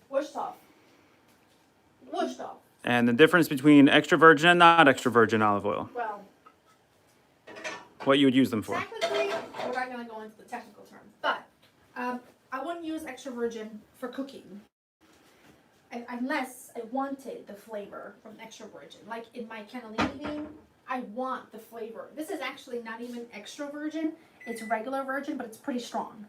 Wichita. Wichita. and the difference between extra virgin and not extra virgin olive oil. Well, What you would use them for. technically, we're not going to go into the technical terms, but I wouldn't use extra virgin for cooking unless I wanted the flavor from extra virgin. Like in my cannellini bean, I want the flavor. This is actually not even extra virgin. It's regular virgin, but it's pretty strong.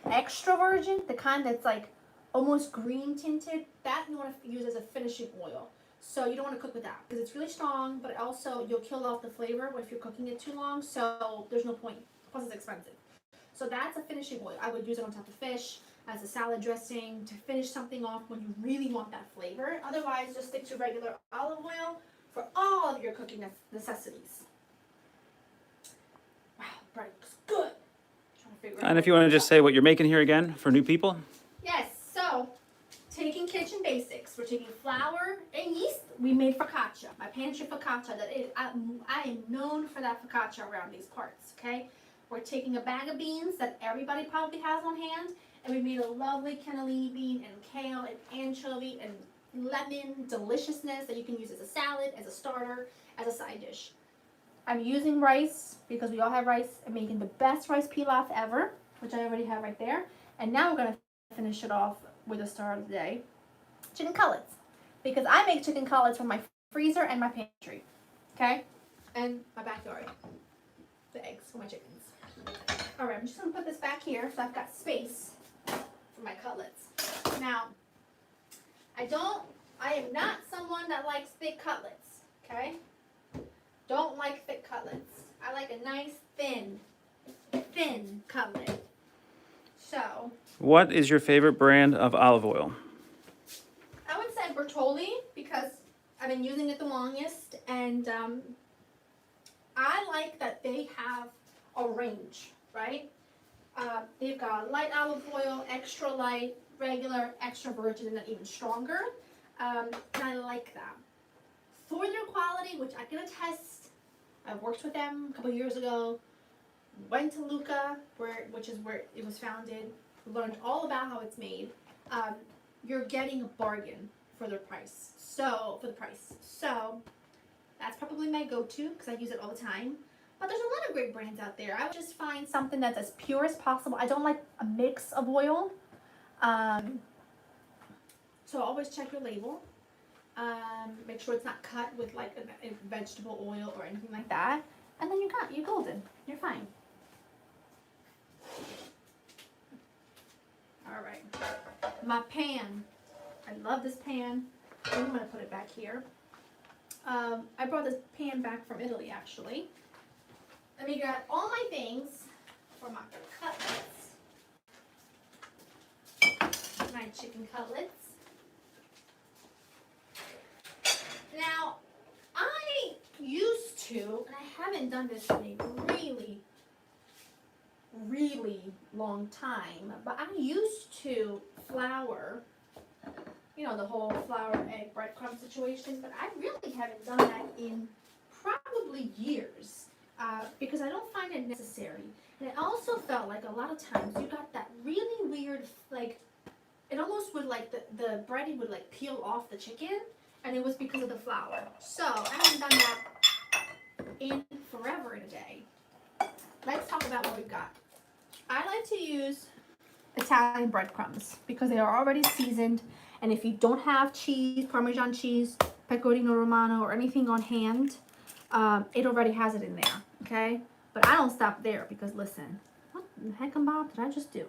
Extra virgin, the kind that's like almost green tinted, that you want to use as a finishing oil. So you don't want to cook with that because it's really strong, but also you'll kill off the flavor if you're cooking it too long. So there's no point. Plus it's expensive. So that's a finishing oil. I would use it on top of fish, as a salad dressing, to finish something off when you really want that flavor. Otherwise, just stick to regular olive oil for all of your cooking necessities. Wow, bread looks good. Trying to figure out And if you want to just say what you're making here again for new people. Yes, so taking kitchen basics. We're taking flour and yeast. We made focaccia, my pantry focaccia. I am known for that focaccia around these parts, okay? We're taking a bag of beans that everybody probably has on hand, and we made a lovely cannellini bean and kale and anchovy and lemon deliciousness that you can use as a salad, as a starter, as a side dish. I'm using rice because we all have rice. I'm making the best rice pilaf ever, which I already have right there. And now we're going to finish it off with the star of the day, chicken cutlets. Because I make chicken cutlets from my freezer and my pantry, okay? And my backyard, the eggs for my chickens. All right, I'm just going to put this back here so I've got space for my cutlets. Now, I am not someone that likes thick cutlets, okay? Don't like thick cutlets. I like a nice thin cutlet. So, What is your favorite brand of olive oil? I would say Bertolli because I've been using it the longest, and I like that they have a range, right? They've got light olive oil, extra light, regular, extra virgin, and then even stronger. And I like that. For their quality, which I can attest, I worked with them a couple years ago, went to Lucca, which is where it was founded, learned all about how it's made. You're getting a bargain for the price. So that's probably my go-to because I use it all the time. But there's a lot of great brands out there. I would just find something that's as pure as possible. I don't like a mix of oil. So always check your label. Make sure it's not cut with like a vegetable oil or anything like that. And then you're golden. You're fine. All right. My pan. I love this pan. I'm going to put it back here. I brought this pan back from Italy, actually. Let me grab all my things for my cutlets. My chicken cutlets. Now, I used to, and I haven't done this in a really, really long time, but I used to flour, the whole flour, egg, breadcrumb situation, but I really haven't done that in probably years because I don't find it necessary. And I also felt like a lot of times you got that really weird, like, it almost would like, the breading would like peel off the chicken. And it was because of the flour. So, I haven't done that in forever and a day. Let's talk about what we've got. I like to use Italian breadcrumbs because they are already seasoned. And if you don't have cheese, Parmesan cheese, Pecorino Romano, or anything on hand, it already has it in there, okay? But I don't stop there because, listen, what the heck and Bob did I just do?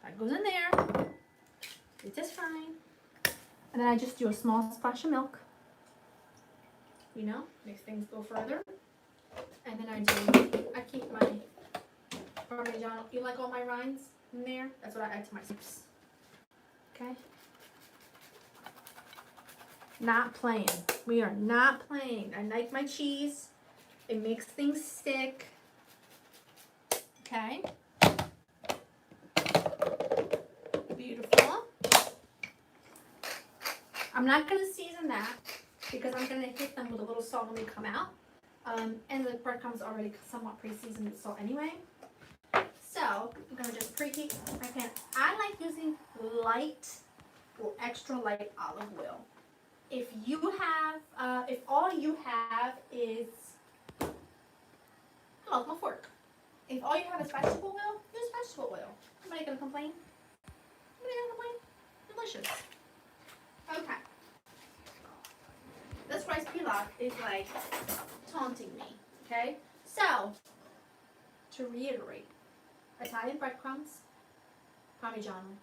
That goes in there. It's just fine. And then I just do a small splash of milk. Makes things go further. And then I keep my Parmesan. You like all my rinds in there? That's what I add to my soups. Okay? Not playing. We are not playing. I like my cheese. It makes things stick. Okay? Beautiful. I'm not going to season that because I'm going to hit them with a little salt when they come out. And the breadcrumbs are already somewhat pre-seasoned with salt anyway. So I'm going to just preheat my pan. I like using light or extra light olive oil. If you have, if all you have is, hello, my fork. If all you have is vegetable oil, use vegetable oil. Somebody going to complain? Somebody going to complain? Delicious. Okay. This rice pilaf is like taunting me, okay? So, to reiterate, Italian breadcrumbs, Parmigiano,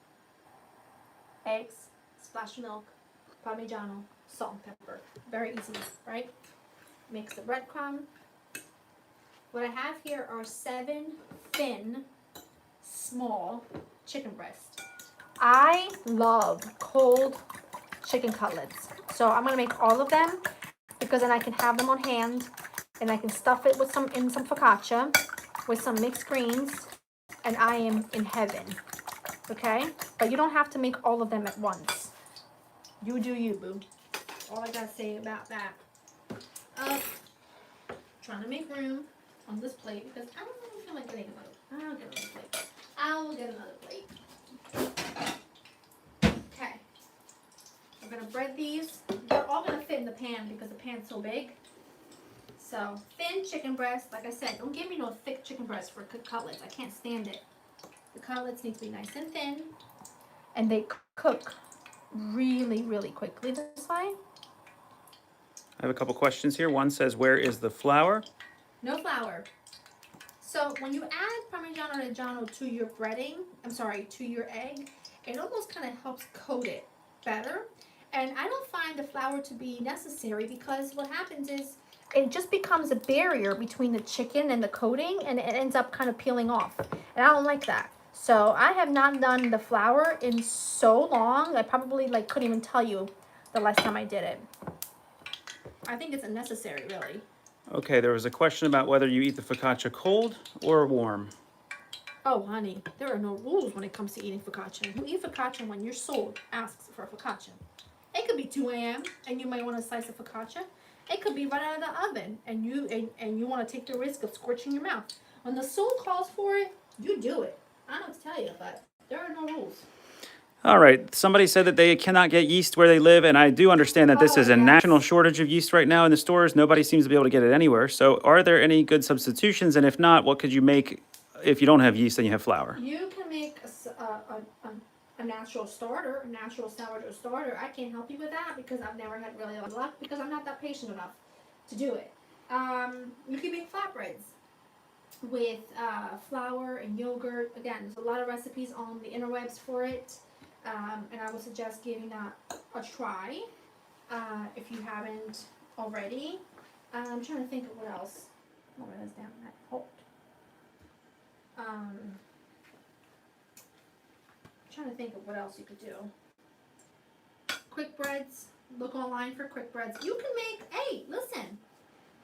eggs, splash of milk, Parmigiano, salt and pepper. Very easy, right? Mix the breadcrumb. What I have here are 7 thin, small chicken breasts. I love cold chicken cutlets. So I'm going to make all of them. because then I can have them on hand and I can stuff it with some focaccia with some mixed greens, and I am in heaven. Okay? But you don't have to make all of them at once. You do you, boo. All I gotta say about that. Trying to make room on this plate because I don't really feel like getting another. I'll get another plate. I will get another plate. Okay. We're gonna bread these. They're all gonna fit in the pan because the pan's so big. So thin chicken breast, like I said, don't give me no thick chicken breast for cutlets. I can't stand it. The cutlets need to be nice and thin, and they cook really, really quickly this way. I have a couple questions here. One says, where is the flour? No flour. So when you add Parmigiano Reggiano to your breading, to your egg, it almost kind of helps coat it better. And I don't find the flour to be necessary because what happens is it just becomes a barrier between the chicken and the coating, and it ends up kind of peeling off. And I don't like that. So I have not done the flour in so long. I probably couldn't even tell you the last time I did it. I think it's unnecessary, really. Okay, there was a question about whether you eat the focaccia cold or warm. Oh, honey, there are no rules when it comes to eating focaccia. You eat focaccia when your soul asks for focaccia. It could be 2 a.m. and you might want a slice of focaccia. It could be right out of the oven and you want to take the risk of scorching your mouth. When the soul calls for it, you do it. I don't know what to tell you, but there are no rules. All right. Somebody said that they cannot get yeast where they live, and I do understand that this is a national shortage of yeast right now in the stores. Nobody seems to be able to get it anywhere. So are there any good substitutions? And if not, what could you make if you don't have yeast and you have flour? You can make a natural starter, a natural sourdough starter. I can't help you with that because I've never had really luck because I'm not that patient enough to do it. You can make flatbreads with flour and yogurt. Again, there's a lot of recipes on the interwebs for it. And I would suggest giving that a try if you haven't already. I'm trying to think of what else. I'll write this down. Hold. Trying to think of what else you could do. Quick breads. Look online for quick breads. You can make. Hey, listen.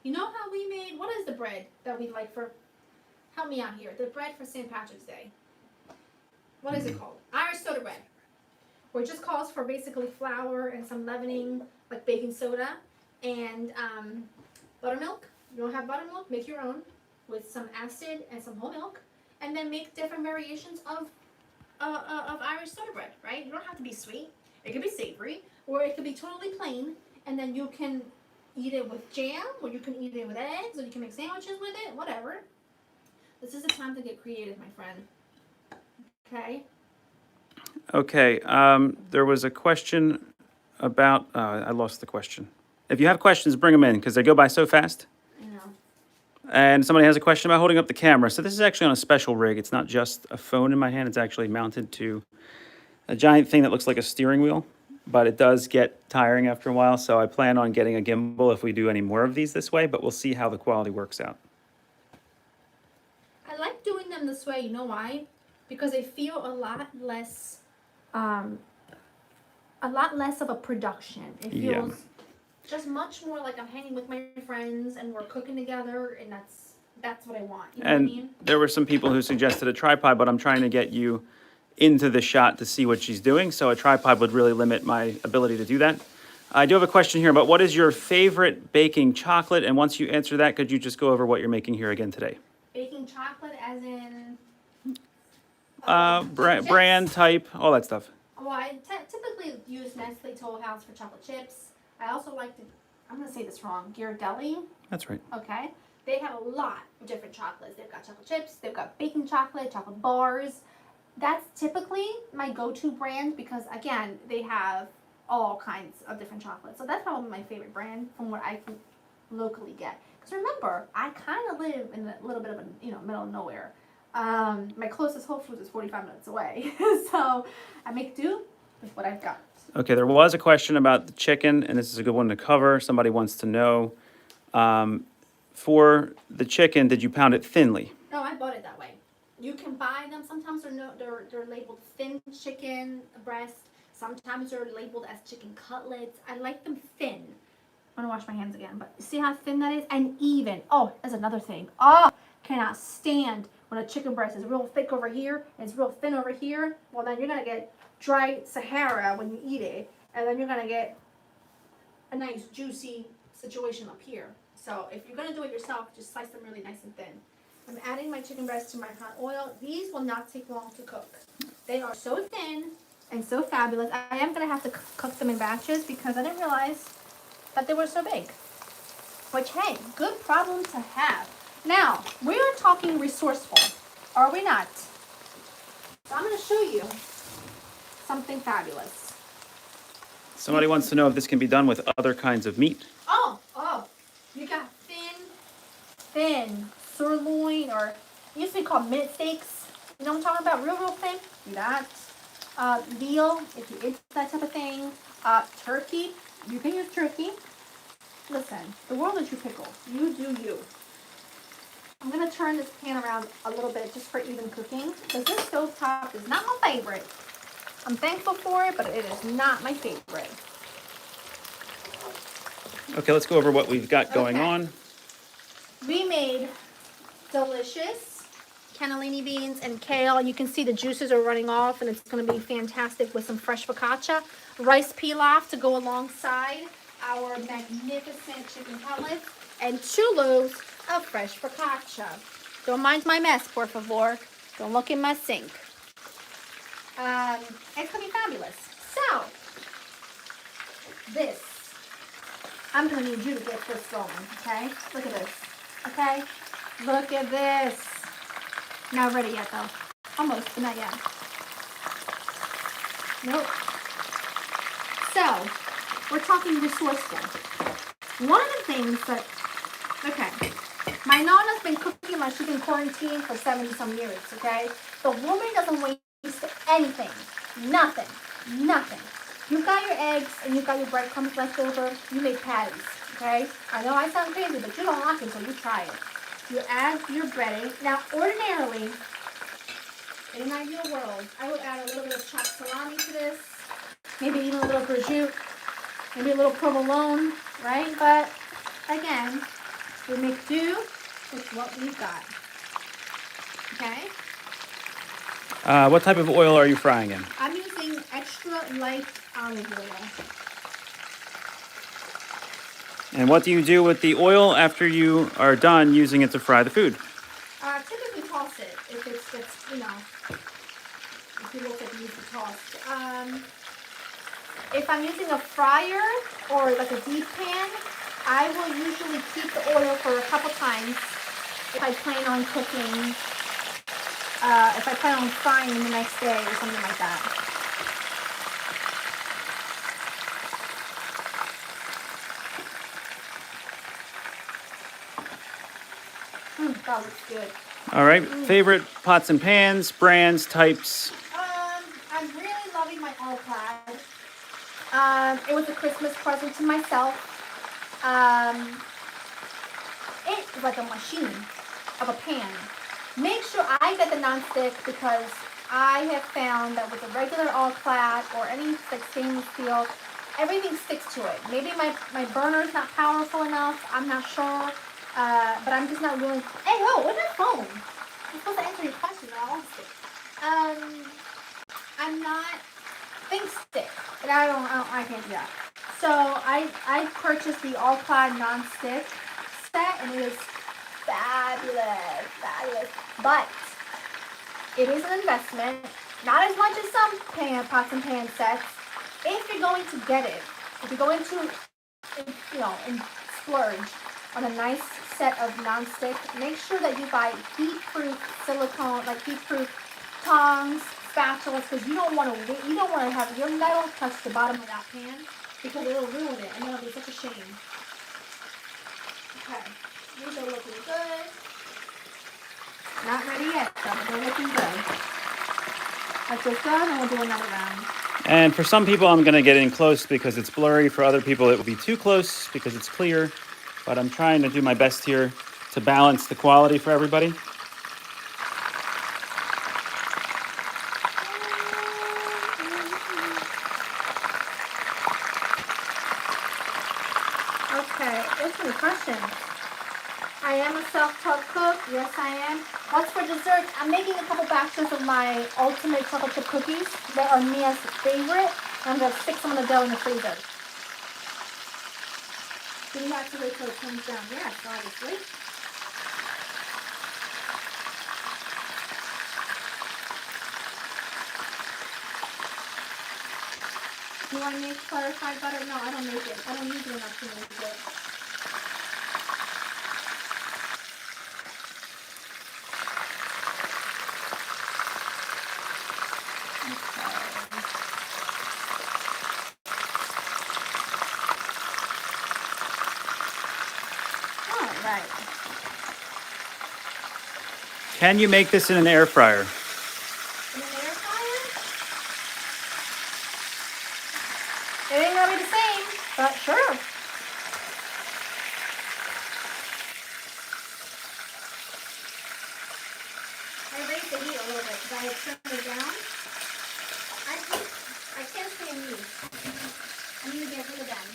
You know how we made? What is the bread that we like for? Help me out here. The bread for St. Patrick's Day. What is it called? Irish soda bread. Where it just calls for basically flour and some leavening, like baking soda, and buttermilk. You don't have buttermilk? Make your own with some acid and some whole milk, and then make different variations of Irish soda bread. Right? You don't have to be sweet. It could be savory, or it could be totally plain, and then you can eat it with jam, or you can eat it with eggs, or you can make sandwiches with it. Whatever. This is the time to get creative, my friend. Okay. Okay, there was a question about, I lost the question. If you have questions, bring them in because they go by so fast. I know. And somebody has a question about holding up the camera. So this is actually on a special rig. It's not just a phone in my hand. It's actually mounted to a giant thing that looks like a steering wheel, but it does get tiring after a while. So I plan on getting a gimbal if we do any more of these this way, but we'll see how the quality works out. I like doing them this way. You know why? Because they feel a lot less of a production. It feels just much more like I'm hanging with my friends and we're cooking together, and that's what I want. You know what I mean? There were some people who suggested a tripod, but I'm trying to get you into the shot to see what she's doing, so a tripod would really limit my ability to do that. I do have a question here about what is your favorite baking chocolate, and once you answer that, could you just go over what you're making here again today? Baking chocolate as in... brand, type, all that stuff. Well, I typically use Nestle Toll House for chocolate chips. I also like to, I'm going to say this wrong, Ghirardelli. That's right. Okay. They have a lot of different chocolates. They've got chocolate chips, they've got baking chocolate bars. That's typically my go-to brand because, again, they have all kinds of different chocolates. So that's probably my favorite brand from what I can locally get. Because remember, I kind of live in a little bit of a, middle of nowhere. My closest Whole Foods is 45 minutes away. So I make do with what I've got. Okay, there was a question about the chicken, and this is a good one to cover. Somebody wants to know, for the chicken, did you pound it thinly? No, I bought it that way. You can buy them. Sometimes they're labeled thin chicken breast. Sometimes they're labeled as chicken cutlets. I like them thin. I'm gonna wash my hands again, but see how thin that is? And even. Oh, that's another thing. Oh, cannot stand when a chicken breast is real thick over here and it's real thin over here. Well, then you're gonna get dry Sahara when you eat it, and then you're gonna get a nice juicy situation up here. So if you're gonna do it yourself, just slice them really nice and thin. I'm adding my chicken breast to my hot oil. These will not take long to cook. They are so thin and so fabulous. I am gonna have to cook them in batches because I didn't realize that they were so big. Which, hey, good problem to have. Now, we are talking resourceful, are we not? So I'm gonna show you something fabulous. Somebody wants to know if this can be done with other kinds of meat. Oh, you got thin sirloin, or it used to be called mint steaks. You know what I'm talking about? Real thin. Do that. Veal, if you eat that type of thing. Turkey, you can use turkey. Listen, the world is your pickle. You do you. I'm gonna turn this pan around a little bit just for even cooking, because this stovetop is not my favorite. I'm thankful for it, but it is not my favorite. Okay, let's go over what we've got going on. We made delicious cannellini beans and kale, and you can see the juices are running off, and it's going to be fantastic with some fresh focaccia. Rice pilaf to go alongside our magnificent chicken cutlets, and 2 loaves of fresh focaccia. Don't mind my mess, por favor. Don't look in my sink. It's going to be fabulous. So, this, I'm going to need you to get this going, okay? Look at this, okay? Look at this. Not ready yet, though. Almost, but not yet. Nope. So, we're talking resourceful. One of the things that, okay, my Nana's been cooking like she's been quarantined for 70-some years, okay? The woman doesn't waste anything. Nothing. You've got your eggs and you've got your breadcrumbs left over. You make patties, okay? I know I sound crazy, but you don't like it, so you try it. You add your breading. Now, ordinarily, in an ideal world, I would add a little bit of chopped salami to this. Maybe even a little prosciutto. Maybe a little provolone, right? But, again, we make do with what we've got. Okay? What type of oil are you frying in? I'm using extra light olive oil. And what do you do with the oil after you are done using it to fry the food? Typically toss it if it's you know, if you look at these tossed. If I'm using a fryer or like a deep pan, I will usually keep the oil for a couple times if I plan on cooking, if I plan on frying the next day or something like that. That looks good. All right, favorite pots and pans, brands, types. I'm really loving my all-clad. It was a Christmas present to myself. It's like a machine of a pan. Make sure I get the non-stick because I have found that with a regular all-clad or any like stainless steel, everything sticks to it. Maybe my burner's not powerful enough. I'm not sure. But I'm just not willing. Hey, what's that phone? I'm supposed to answer your question, but I'll stick. I'm not think stick, and I can't do that. So I purchased the all-clad non-stick set, and it is fabulous. But it is an investment, not as much as some pots and pan sets. If you're going to get it, if you're going to, splurge on a nice set of non-stick, make sure that you buy heat-proof silicone, like heat-proof tongs, spatulas, because you don't want to have your metal touch the bottom of that pan because it'll ruin it, and it'll be such a shame. Okay, these are looking good. Not ready yet, though, but they're looking good. That's this done, and we'll do another round. And for some people, I'm going to get in close because it's blurry. For other people, it will be too close because it's clear. But I'm trying to do my best here to balance the quality for everybody. Okay, answer the question. I am a self-taught cook. Yes, I am. What's for dessert? I'm making a couple batches of my ultimate chocolate chip cookies that are Mia's favorite. I'm going to stick some of the dough in the freezer. Do we have to wait till it comes down? Yes, obviously. Do I make clarified butter? No, I don't make it. I don't use it enough to make it. All right. Can you make this in an air fryer? In an air fryer? It ain't gonna be the same, but sure. I raised the heat a little bit because I had turned it down. I can't stand these. I need to get rid of them.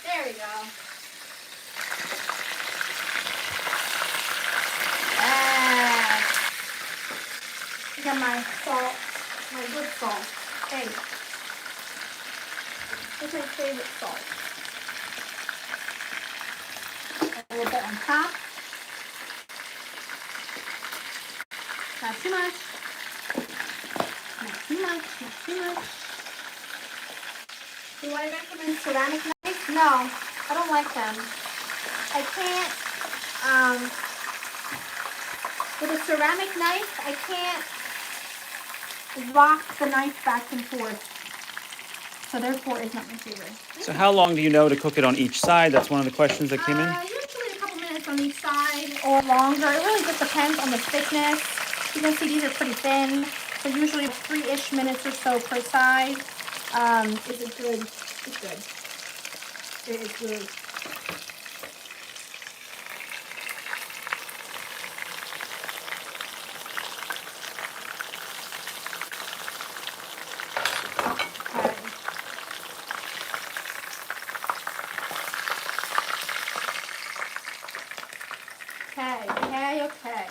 There we go. Got my salt, my good salt. Hey, this is my favorite salt. A little bit on top. Not too much. Not too much. Not too much. Do I recommend ceramic knives? No, I don't like them. I can't. With a ceramic knife, I can't rock the knife back and forth. So therefore, it's not my favorite. So how long do you know to cook it on each side? That's one of the questions that came in. Usually a couple minutes on each side or longer. It really just depends on the thickness. You can see these are pretty thin. So usually 3-ish minutes or so per side. Is it good? It's good. It is good. Okay.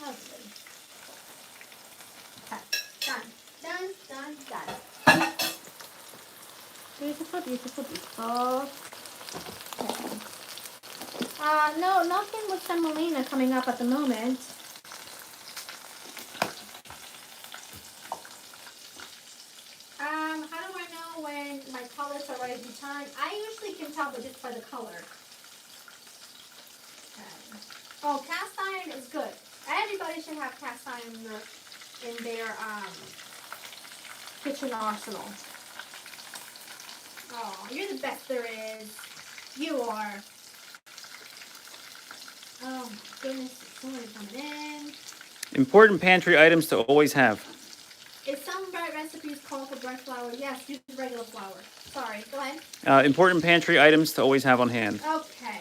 Lovely. Okay, done. Beautiful. No, nothing with semolina coming up at the moment. How do I know when my colors are ready to be turned? I usually can tell just by the color. Okay. Oh, cast iron is good. Everybody should have cast iron in their kitchen arsenal. Oh, you're the best there is. You are. Oh my goodness, there's so many coming in. Important pantry items to always have. If some recipes call for bread flour, yes, use regular flour. Sorry, go ahead. Important pantry items to always have on hand. Okay.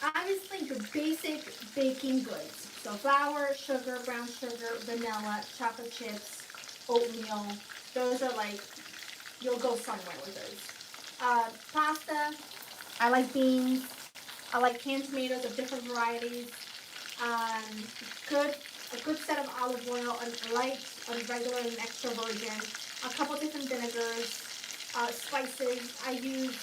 Obviously, your basic baking goods. So flour, sugar, brown sugar, vanilla, chocolate chips, oatmeal. Those are like, you'll go somewhere with those. Pasta. I like beans. I like canned tomatoes of different varieties. A good set of olive oil, a light, a regular, and an extra virgin. A couple different vinegars, spices. I use,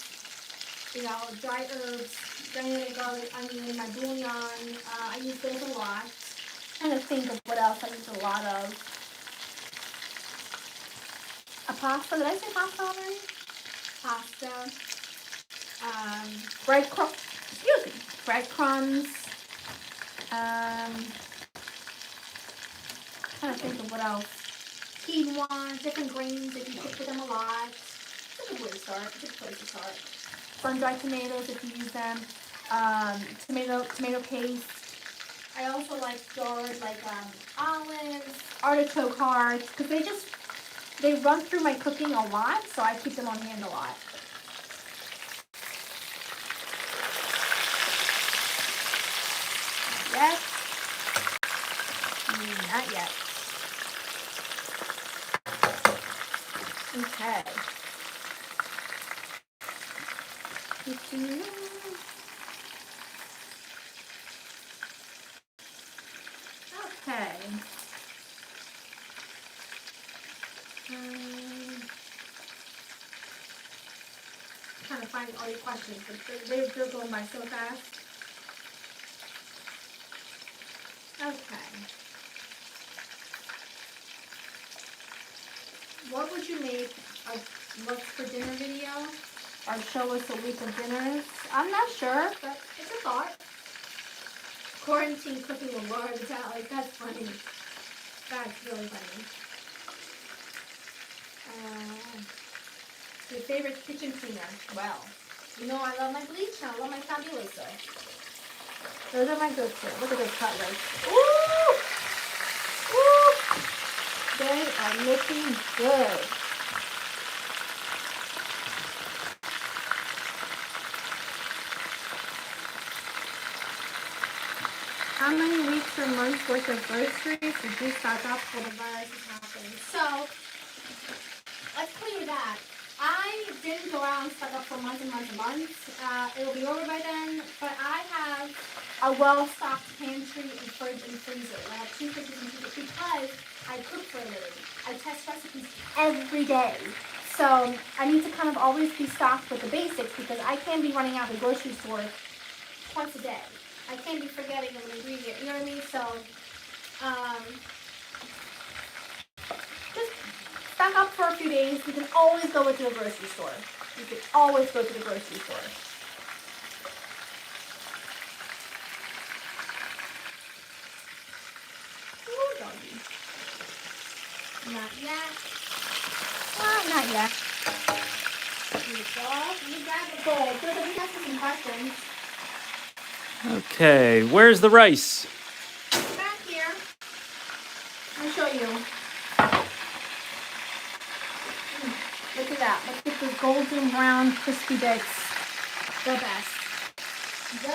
dry herbs, granulated garlic, onion, my bouillon. I use those a lot. I'm trying to think of what else I use a lot of. A pasta. Did I say pasta already? Pasta. Breadcrumbs. Trying to think of what else. Quinoa, different grains if you cook with them a lot. It's a good way to start. It's a good place to start. Sun-dried tomatoes if you use them. Tomato paste. I also like jarred olives, artichoke hearts, because they run through my cooking a lot, so I keep them on hand a lot. Yes. Not yet. Okay. Okay. Trying to find all your questions, but they're going by so fast. Okay. What would you make a look for dinner video? Or show us a week of dinners? I'm not sure, but it's a thought. Quarantine cooking with Laura Vitale. That's funny. That's really funny. Your favorite kitchen cleaner? Well, you know I love my bleach and I love my Fabuloso. Those are my go-to. Look at those cutlets. Ooh! Ooh! They are looking good. How many weeks or months worth of groceries did you stock up for the virus is happening? So, let's clear that. I didn't go out and stock up for months and months and months. It'll be over by then, but I have a well-stocked pantry and fridge and freezer. I have 2 fridges and 2 freezers because I cook for a living. I test recipes every day. So I need to kind of always be stocked with the basics because I can be running out of the grocery store twice a day. I can't be forgetting an ingredient, you know what I mean? So, just stock up for a few days. You can always go to the grocery store. You can always go to the grocery store. Ooh, doggy. Not yet. Not yet. You grab the bowl. So that we have some questions. Okay, where's the rice? Back here. I'll show you. Look at that. Let's get those golden brown crispy bits. The best. The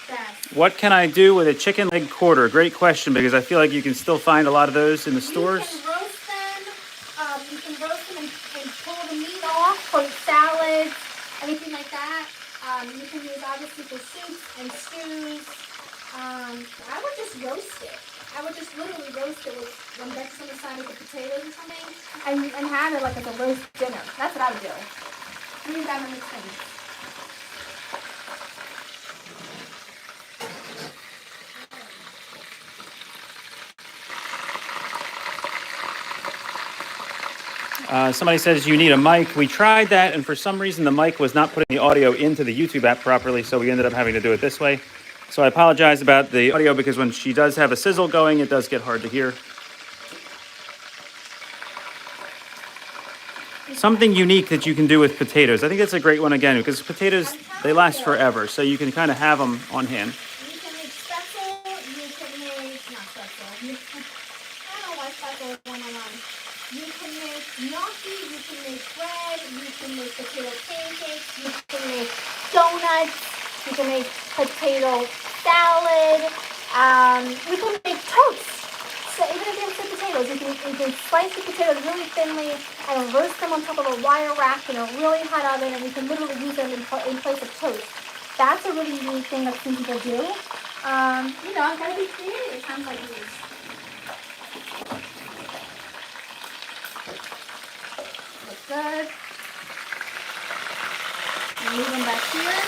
best. What can I do with a chicken leg quarter? Great question, because I feel like you can still find a lot of those in the stores. You can roast them. You can roast them and pull the meat off for salads, anything like that. You can use obviously for soups and stews. I would just roast it. I would just literally roast it with some veggies on the side with the potatoes or something, and have it like as a roast dinner. That's what I would do. I think that makes sense. Somebody says you need a mic. We tried that, and for some reason the mic was not putting the audio into the YouTube app properly, so we ended up having to do it this way. So I apologize about the audio, because when she does have a sizzle going, it does get hard to hear. Something unique that you can do with potatoes. I think that's a great one again, because potatoes, they last forever, so you can kind of have them on hand. You can make pretzel, you can make, not pretzel, I don't know why pretzel is going on. You can make gnocchi, you can make bread, you can make potato pancakes, you can make donuts, you can make potato salad, you can make toast. So even if you have potatoes, you can slice the potatoes really thinly and roast them on top of a wire rack in a really hot oven, and you can literally use them in place of toast. That's a really unique thing that some people do. You know, I've got to be creative at times like these. Looks good. Move them back here.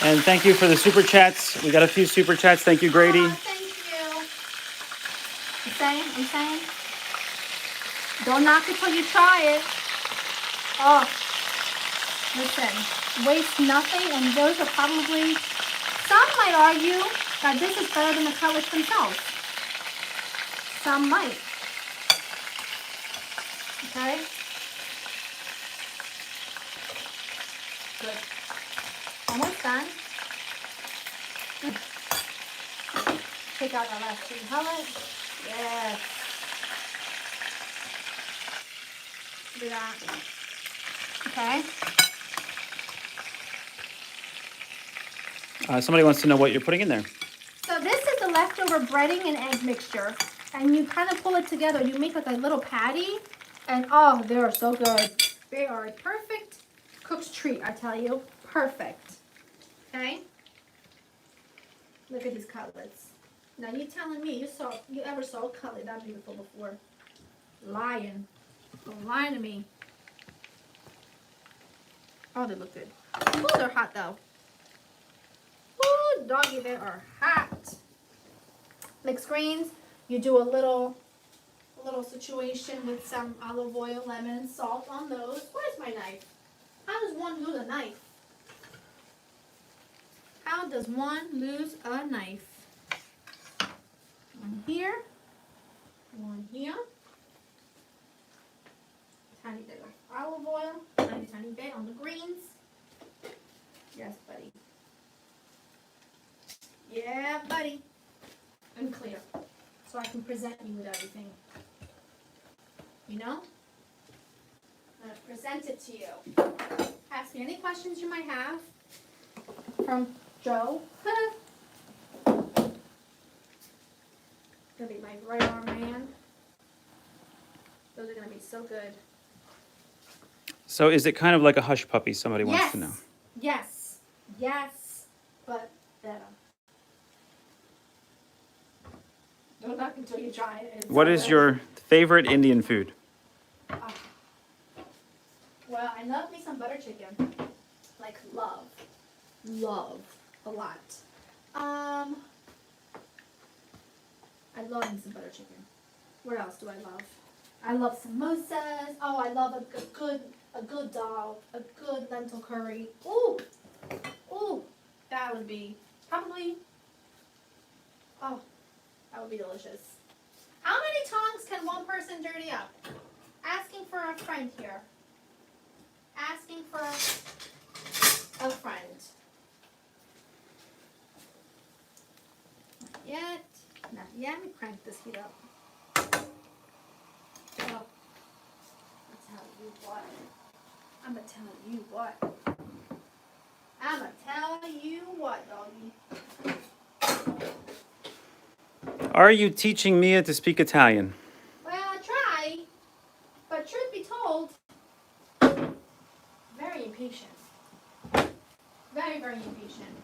And thank you for the super chats. We got a few super chats. Thank you, Grady. Thank you. I'm saying. Don't knock it till you try it. Oh, listen, waste nothing, and those are probably, some might argue that this is better than the cutlets themselves. Some might. Okay? Good. Almost done. Take out our last 2 pellets. Yes. Do that. Okay. Somebody wants to know what you're putting in there. So this is the leftover breading and egg mixture. And you kind of pull it together. You make like a little patty. And oh, they are so good. They are a perfect Cook's treat, I tell you. Perfect. Okay? Look at these cutlets. Now you telling me you ever saw a cutlet that beautiful before? Lying. Don't lie to me. Oh, they look good. Ooh, they're hot though. Ooh, doggy, they are hot. Mixed greens, you do a little situation with some olive oil, lemon, and salt on those. Where's my knife? How does one lose a knife? How does one lose a knife? One here, one here. Tiny bit of olive oil, tiny bit on the greens. Yes, buddy. Yeah, buddy. And clear, so I can present you with everything. You know? I'm gonna present it to you. Ask me any questions you might have from Joe. Gonna be my right arm man. Those are gonna be so good. So is it kind of like a hush puppy, somebody wants to know? Yes. Yes. But better. Don't knock until you try it. It's What so is good. your favorite Indian food? Well, I love me some butter chicken. Like love. Love. A lot. I love me some butter chicken. What else do I love? I love samosas. Oh, I love a good dal, a good lentil curry. Ooh. Ooh. That would be probably, oh, that would be delicious. How many tongues can one person dirty up? Asking for a friend here. Asking for a friend. Not yet. Not yet. Let me crank this heat up. Oh. I'll tell you what. I'm gonna tell you what. I'm gonna tell you what, doggy. Are you teaching Mia to speak Italian? Well, I try, but truth be told, very impatient. Very, very impatient.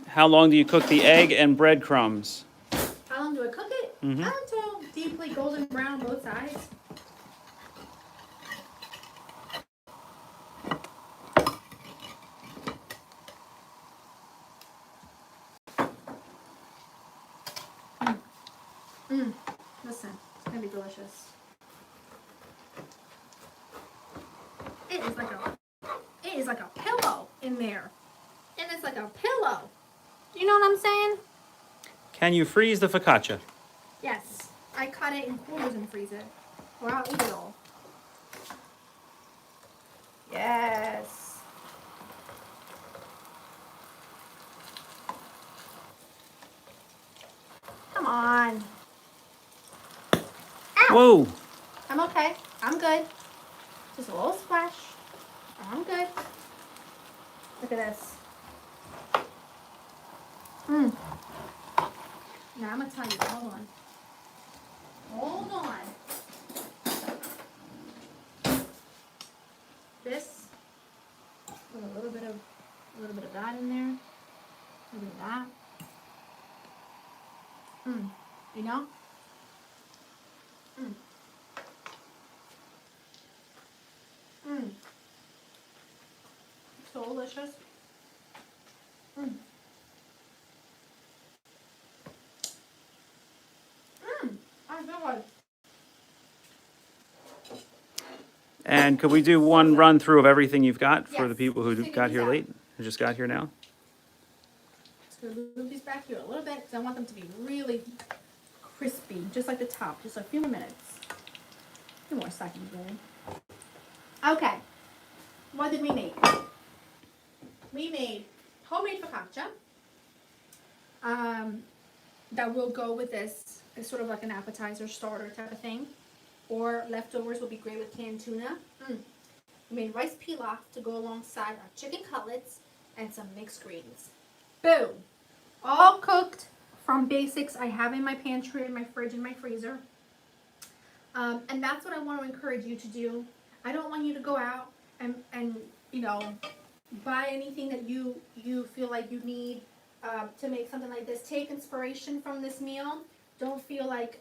How long do you cook the egg and breadcrumbs? How long do I cook it? Until deeply golden brown on both sides. Listen, it's gonna be delicious. It is like a pillow in there. And it's like a pillow. You know what I'm saying? Can you freeze the focaccia? Yes. I cut it in quarters and freeze it. Or I'll eat it all. Yes. Come on. Ow. Whoa! I'm okay. I'm good. Just a little splash. I'm good. Look at this. Now I'm gonna tell you. Hold on. Hold on. This. Put a little bit of that in there. A little bit of that. You know? So delicious. I feel like. And could we do one run through of everything you've got for Yes. the people who Take got these here out. late, who just got here now? Just gonna move these back here a little bit because I want them to be really crispy, just like the top. Just a few more minutes. A few more seconds, really. Okay. What did we make? We made homemade focaccia. That will go with this. It's sort of like an appetizer starter type of thing. Or leftovers will be great with canned tuna. We made rice pilaf to go alongside our chicken cutlets and some mixed greens. Boom! All cooked from basics I have in my pantry, in my fridge, in my freezer. And that's what I want to encourage you to do. I don't want you to go out and you know, buy anything that you feel like you need to make something like this. Take inspiration from this meal. Don't feel like,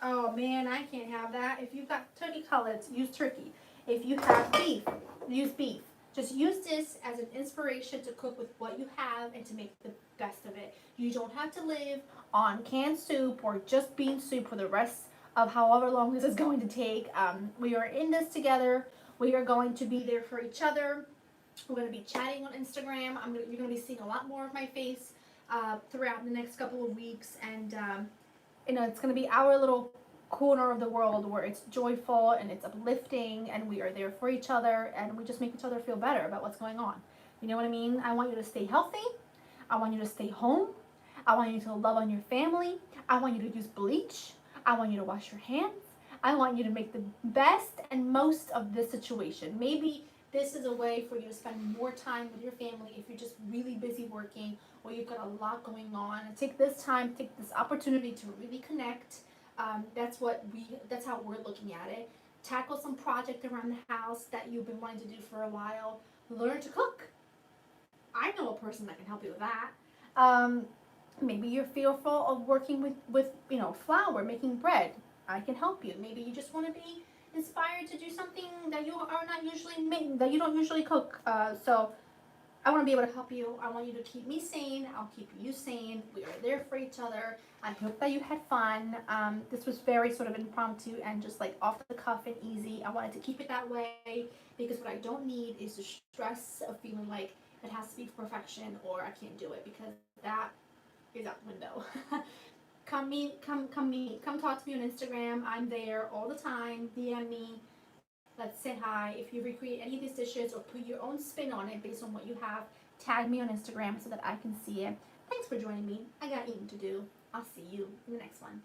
oh man, I can't have that. If you've got turkey cutlets, use turkey. If you have beef, use beef. Just use this as an inspiration to cook with what you have and to make the best of it. You don't have to live on canned soup or just bean soup for the rest of however long this is going to take. We are in this together. We are going to be there for each other. We're going to be chatting on Instagram. You're going to be seeing a lot more of my face throughout the next couple of weeks. And, you know, it's going to be our little corner of the world where it's joyful and it's uplifting and we are there for each other and we just make each other feel better about what's going on. You know what I mean? I want you to stay healthy. I want you to stay home. I want you to love on your family. I want you to use bleach. I want you to wash your hands. I want you to make the best and most of this situation. Maybe this is a way for you to spend more time with your family if you're just really busy working or you've got a lot going on. And take this time, take this opportunity to really connect. That's how we're looking at it. Tackle some project around the house that you've been wanting to do for a while. Learn to cook. I know a person that can help you with that. Maybe you're fearful of working with you know, flour, making bread. I can help you. Maybe you just want to be inspired to do something that you are not usually making, that you don't usually cook. So I want to be able to help you. I want you to keep me sane. I'll keep you sane. We are there for each other. I hope that you had fun. This was very sort of impromptu and just like off the cuff and easy. I wanted to keep it that way because what I don't need is the stress of feeling like it has to be perfection or I can't do it, because that is out the window. Come talk to me on Instagram. I'm there all the time. DM me. Let's say hi. If you recreate any of these dishes or put your own spin on it based on what you have, tag me on Instagram so that I can see it. Thanks for joining me. I got eating to do. I'll see you in the next one.